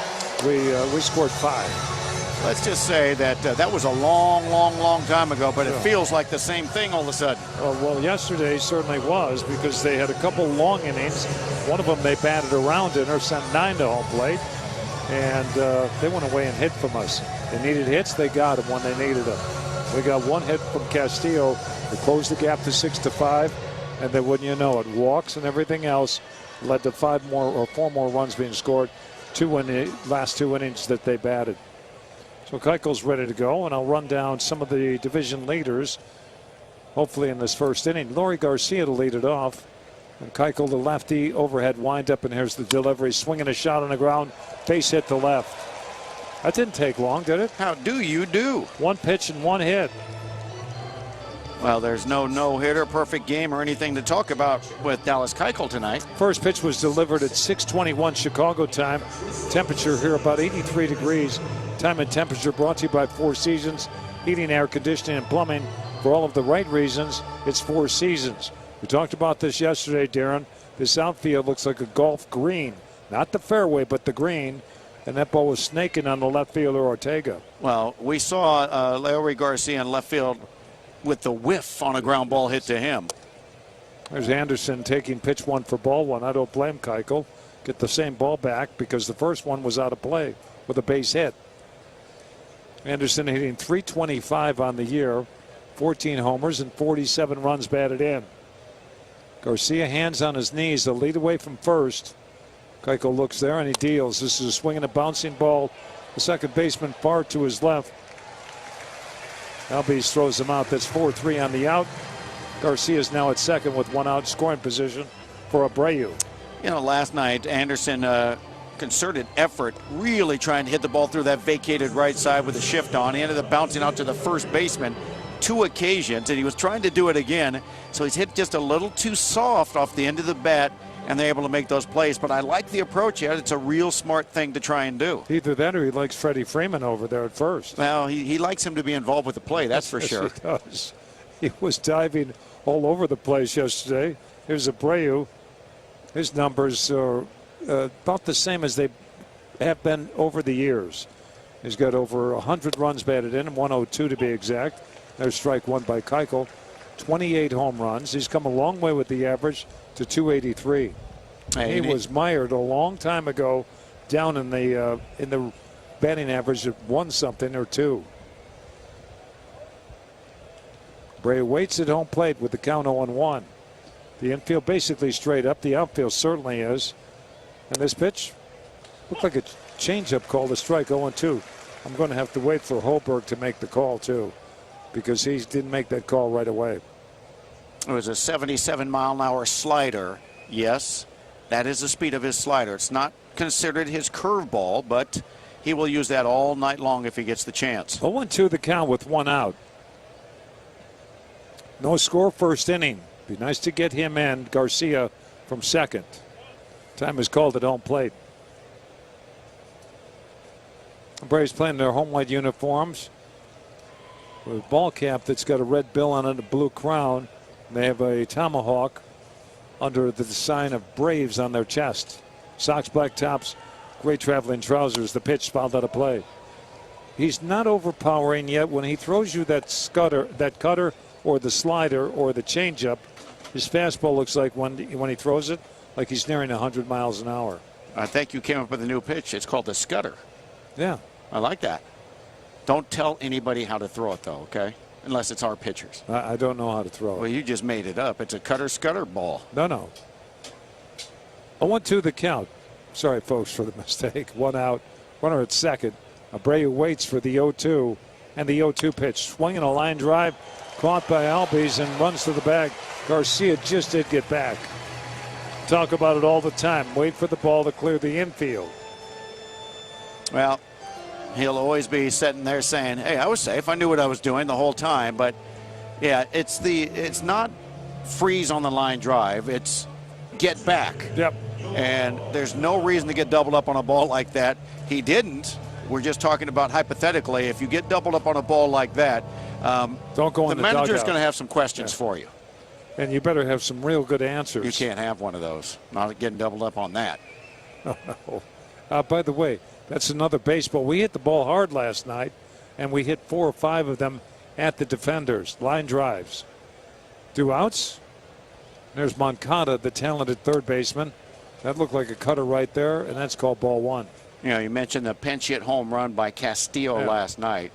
We scored 5. Let's just say that that was a long time ago, but it feels like the same thing all of a sudden. Well, yesterday certainly was, because they had a couple long innings. One of them they batted around in or sent 9 to home plate, and they went away and hit from us. They needed hits, they got them when they needed them. We got one hit from Castillo to close the gap to 6-5, and then wouldn't you know it, walks and everything else led to 4 more runs being scored, 2 in the last 2 innings that they batted. So Keuchel's ready to go, and I'll run down some of the division leaders, hopefully in this first inning. Lori Garcia to lead it off, and Keuchel, the lefty, overhead windup, and here's the delivery, swinging a shot on the ground, base hit to left. That didn't take long, did it? How do you do? 1 pitch and 1 hit. Well, there's no-hitter, perfect game, or anything to talk about with Dallas Keuchel tonight. First pitch was delivered at 6:21 Chicago time. Temperature here about 83 degrees. Time and temperature brought to you by Four Seasons. Heating, air conditioning, and plumbing. For all of the right reasons, it's Four Seasons. We talked about this yesterday, Darren. This outfield looks like a golf green. Not the fairway, but the green. And that ball was snaking on the left fielder, Ortega. Well, we saw Leury Garcia in left field with the whiff on a ground ball hit to him. There's Anderson taking pitch 1 for ball 1. I don't blame Keuchel. Get the same ball back because the first one was out of play with a base hit. Anderson hitting .325 on the year, 14 homers and 47 runs batted in. Garcia hands on his knees, the lead away from first. Keuchel looks there and he deals. This is a swinging a bouncing ball. The second baseman far to his left. Albies throws him out. That's 4-3 on the out. Garcia's now at second with 1 out, scoring position for Abreu. You know, last night, Anderson, concerted effort, really trying to hit the ball through that vacated right side with a shift on. He ended up bouncing out to the first baseman 2 occasions, and he was trying to do it again. So he's hit just a little too soft off the end of the bat, and they're able to make those plays. But I like the approach yet. It's a real smart thing to try and do. Either that or he likes Freddie Freeman over there at first. Well, he likes him to be involved with the play, that's for sure. He does. He was diving all over the place yesterday. Here's Abreu. His numbers are about the same as they have been over the years. He's got over 100 runs batted in, 102 to be exact. There's strike 1 by Keuchel. 28 home runs. He's come a long way with the average to 283. He was mired a long time ago down in the batting average at 1 something or 2. Bray waits at home plate with the count 0-1. The infield basically straight up. The outfield certainly is. And this pitch looked like a changeup call to strike 0-2. I'm going to have to wait for Holberg to make the call too, because he didn't make that call right away. It was a 77-mile-an-hour slider. Yes, that is the speed of his slider. It's not considered his curveball, but he will use that all night long if he gets the chance. 0-2 the count with 1 out. No score first inning. Be nice to get him in, Garcia, from second. Time is called at home plate. The Braves playing their home white uniforms with a ball cap that's got a red bill on it, a blue crown. They have a tomahawk under the sign of Braves on their chest. Socks, black tops, gray traveling trousers. The pitch fouled out of play. He's not overpowering yet. When he throws you that cutter, or the slider, or the changeup, his fastball looks like when he throws it, like he's nearing 100 miles an hour. I think you came up with a new pitch. It's called the scudder. Yeah. I like that. Don't tell anybody how to throw it, though, okay? Unless it's our pitchers. I don't know how to throw it. Well, you just made it up. It's a cutter-scudder ball. No. 0-2 the count. Sorry, folks, for the mistake. 1 out. Runner at second. Abreu waits for the 0-2. And the 0-2 pitch. Swinging a line drive. Caught by Albies and runs to the bag. Garcia just did get back. Talk about it all the time. Wait for the ball to clear the infield. Well, he'll always be sitting there saying, hey, I was safe. I knew what I was doing the whole time. But, yeah, it's not freeze on the line drive. It's get back. Yep. And there's no reason to get doubled up on a ball like that. He didn't. We're just talking about hypothetically. If you get doubled up on a ball like that, don't go in the the manager's dugout. going to have some questions for you. And you better have some real good answers. You can't have one of those. Not getting doubled up on that. Oh, no. By the way, that's another baseball. We hit the ball hard last night, and we hit 4 or 5 of them at the defenders. Line drives. 2 outs. There's Moncada, the talented third baseman. That looked like a cutter right there, and that's called ball 1. You know, you mentioned the pinch hit home run by Castillo last night.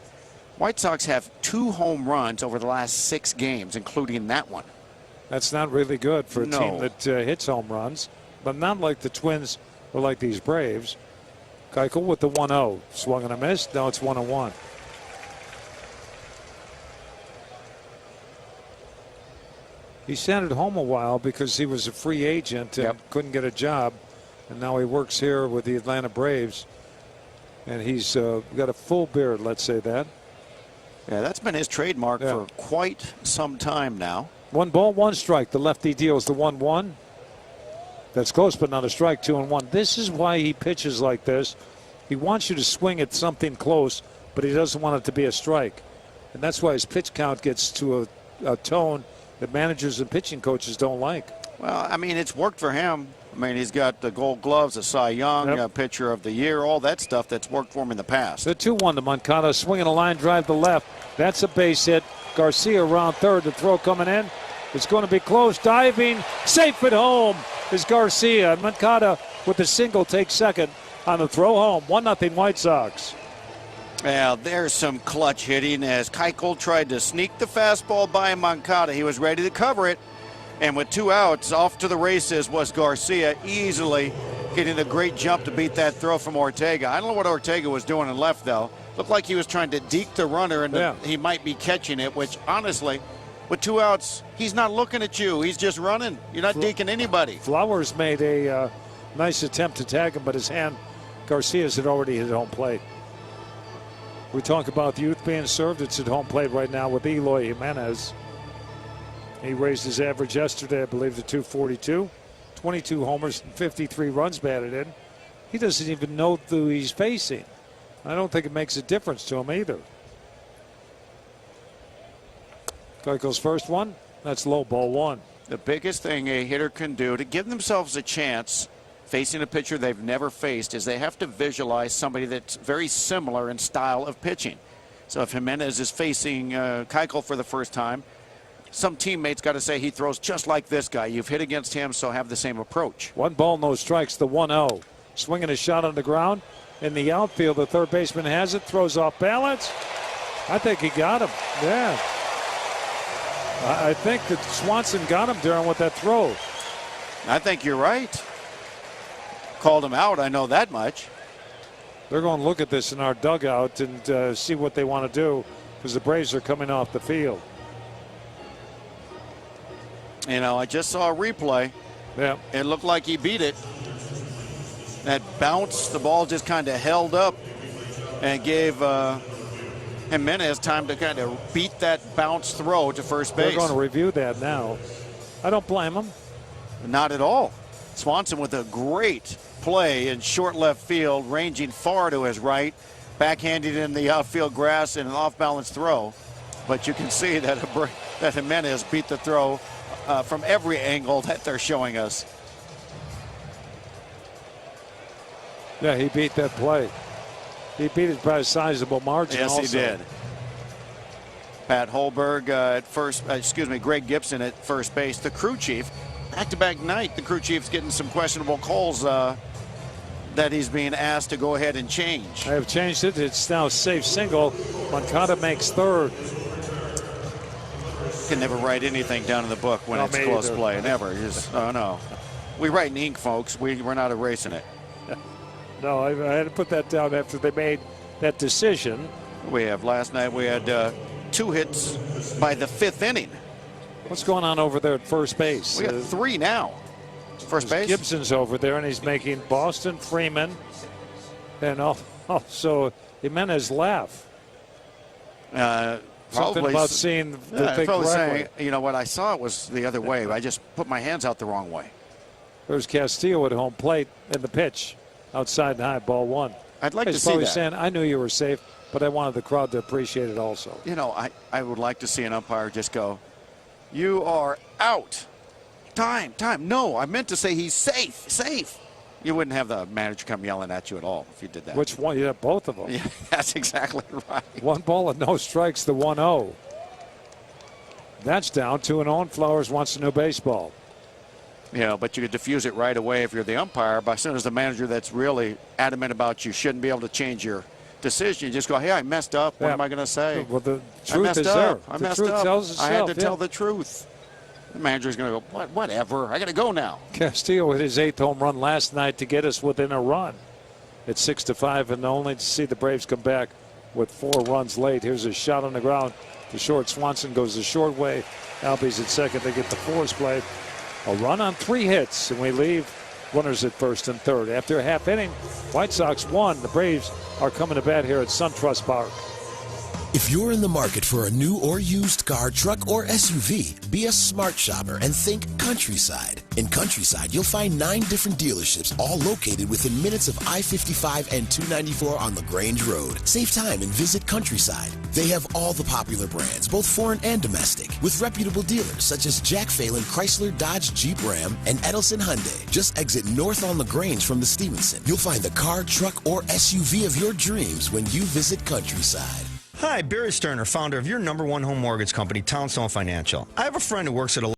White Sox have 2 home runs over the last 6 games, including that one. That's not really good for a team that hits home runs, but not like the Twins or like these Braves. Keuchel with the 1-0. Swung and a miss. Now it's 1-1. He sat at home a while because he was a free agent and couldn't get a job. And now he works here with the Atlanta Braves. And he's got a full beard, let's say that. Yeah, that's been his trademark for quite some time now. 1 ball, 1 strike. The lefty deals the 1-1. That's close, but not a strike. 2-1. This is why he pitches like this. He wants you to swing at something close, but he doesn't want it to be a strike. And that's why his pitch count gets to a tone that managers and pitching coaches don't like. Well, I mean, it's worked for him. I mean, he's got the Gold Gloves, the Cy Young, Pitcher of the Year, all that stuff that's worked for him in the past. The 2-1 to Moncada, swinging a line drive to left. That's a base hit. Garcia around third. The throw coming in. It's going to be close. Diving. Safe at home is Garcia. Moncada with the single takes second on the throw home. 1-0 White Sox. Well, there's some clutch hitting as Keuchel tried to sneak the fastball by Moncada. He was ready to cover it. And with 2 outs, off to the races was Garcia, easily getting a great jump to beat that throw from Ortega. I don't know what Ortega was doing in left, though. Looked like he was trying to deke the runner, and he might be catching it, which, honestly, with 2 outs, he's not looking at you. He's just running. You're not deking anybody. Flowers made a nice attempt to tag him, but his hand, Garcia's had already hit home plate. We talk about the youth being served. It's at home plate right now with Eloy Jimenez. He raised his average yesterday, I believe, to 242. 22 homers and 53 runs batted in. He doesn't even know who he's facing. I don't think it makes a difference to him either. Keuchel's first one, that's low, ball 1. The biggest thing a hitter can do to give themselves a chance facing a pitcher they've never faced is they have to visualize somebody that's very similar in style of pitching. So if Jimenez is facing Keuchel for the first time, some teammates got to say he throws just like this guy. You've hit against him, so have the same approach. 1 ball, no strikes, the 1-0. Swinging a shot on the ground. In the outfield, the third baseman has it, throws off balance. I think he got him. Yeah. I think that Swanson got him, Darren, with that throw. I think you're right. Called him out, I know that much. They're going to look at this in our dugout and see what they want to do because the Braves are coming off the field. You know, I just saw a replay. Yeah. It looked like he beat it. That bounce, the ball just kind of held up and gave Jimenez time to kind of beat that bounce throw to first base. They're going to review that now. I don't blame him. Not at all. Swanson with a great play in short left field, ranging far to his right, backhanded in the outfield grass in an off-balance throw. But you can see that Jimenez beat the throw from every angle that they're showing us. Yeah, he beat that play. He beat it by a sizable margin. Yes, also. he did. Pat Holberg at first, Greg Gibson at first base. The crew chief, back-to-back night, the crew chief's getting some questionable calls that he's being asked to go ahead and change. I have changed it. It's now safe single. Moncada makes third. Can never write anything down in the book when it's close either. play. Never. Oh, no. We write in ink, folks. We're not erasing it. No, I had to put that down after they made that decision. Last night we had 2 hits by the 5th inning. What's going on over there at first base? We got 3 now. First base. Gibson's over there, and he's making Boston, Freeman, and also Jimenez laugh. Something about seeing the thing probably correctly. saying, you know what, I saw it was the other way. I just put my hands out the wrong way. There's Castillo at home plate in the pitch. Outside and high, ball 1. I'd like to He's see probably that. saying, I knew you were safe, but I wanted the crowd to appreciate it also. You know, I would like to see an umpire just go, you are out. Time. No, I meant to say he's safe. You wouldn't have the manager come yelling at you at all if you did that. Which one? Yeah, both of them. Yeah, that's exactly right. 1 ball and no strikes, the 1-0. That's down 2-0, and Flowers wants a new baseball. You know, but you could diffuse it right away if you're the umpire. But as soon as the manager that's really adamant about you shouldn't be able to change your decision. You just go, hey, I messed up. What am I going to say? Well, the I truth messed is up. there. I The messed truth up. tells I had itself, to tell the truth. The manager's going to go, whatever. I got to go now. Castillo hit his 8th home run last night to get us within a run. It's 6-5, and only to see the Braves come back with 4 runs late. Here's a shot on the ground. The short Swanson goes the short way. Albies at second. They get the force play. A run on 3 hits, and we leave runners at first and third. After a half inning, White Sox won. The Braves are coming to bat here at SunTrust Park. If you're in the market for a new or used car, truck, or SUV, be a smart shopper and think Countryside. In Countryside, you'll find 9 different dealerships, all located within minutes of I-55 and 294 on LaGrange Road. Save time and visit Countryside. They have all the popular brands, both foreign and domestic, with reputable dealers such as Jack Phelan, Chrysler, Dodge, Jeep, Ram, and Edelson Hyundai. Just exit north on LaGrange from the Stevenson. You'll find the car, truck, or SUV of your dreams when you visit Countryside. Hi, Barry Sterner, founder of your #1 home mortgage company, Townstone Financial. I have a friend who works at a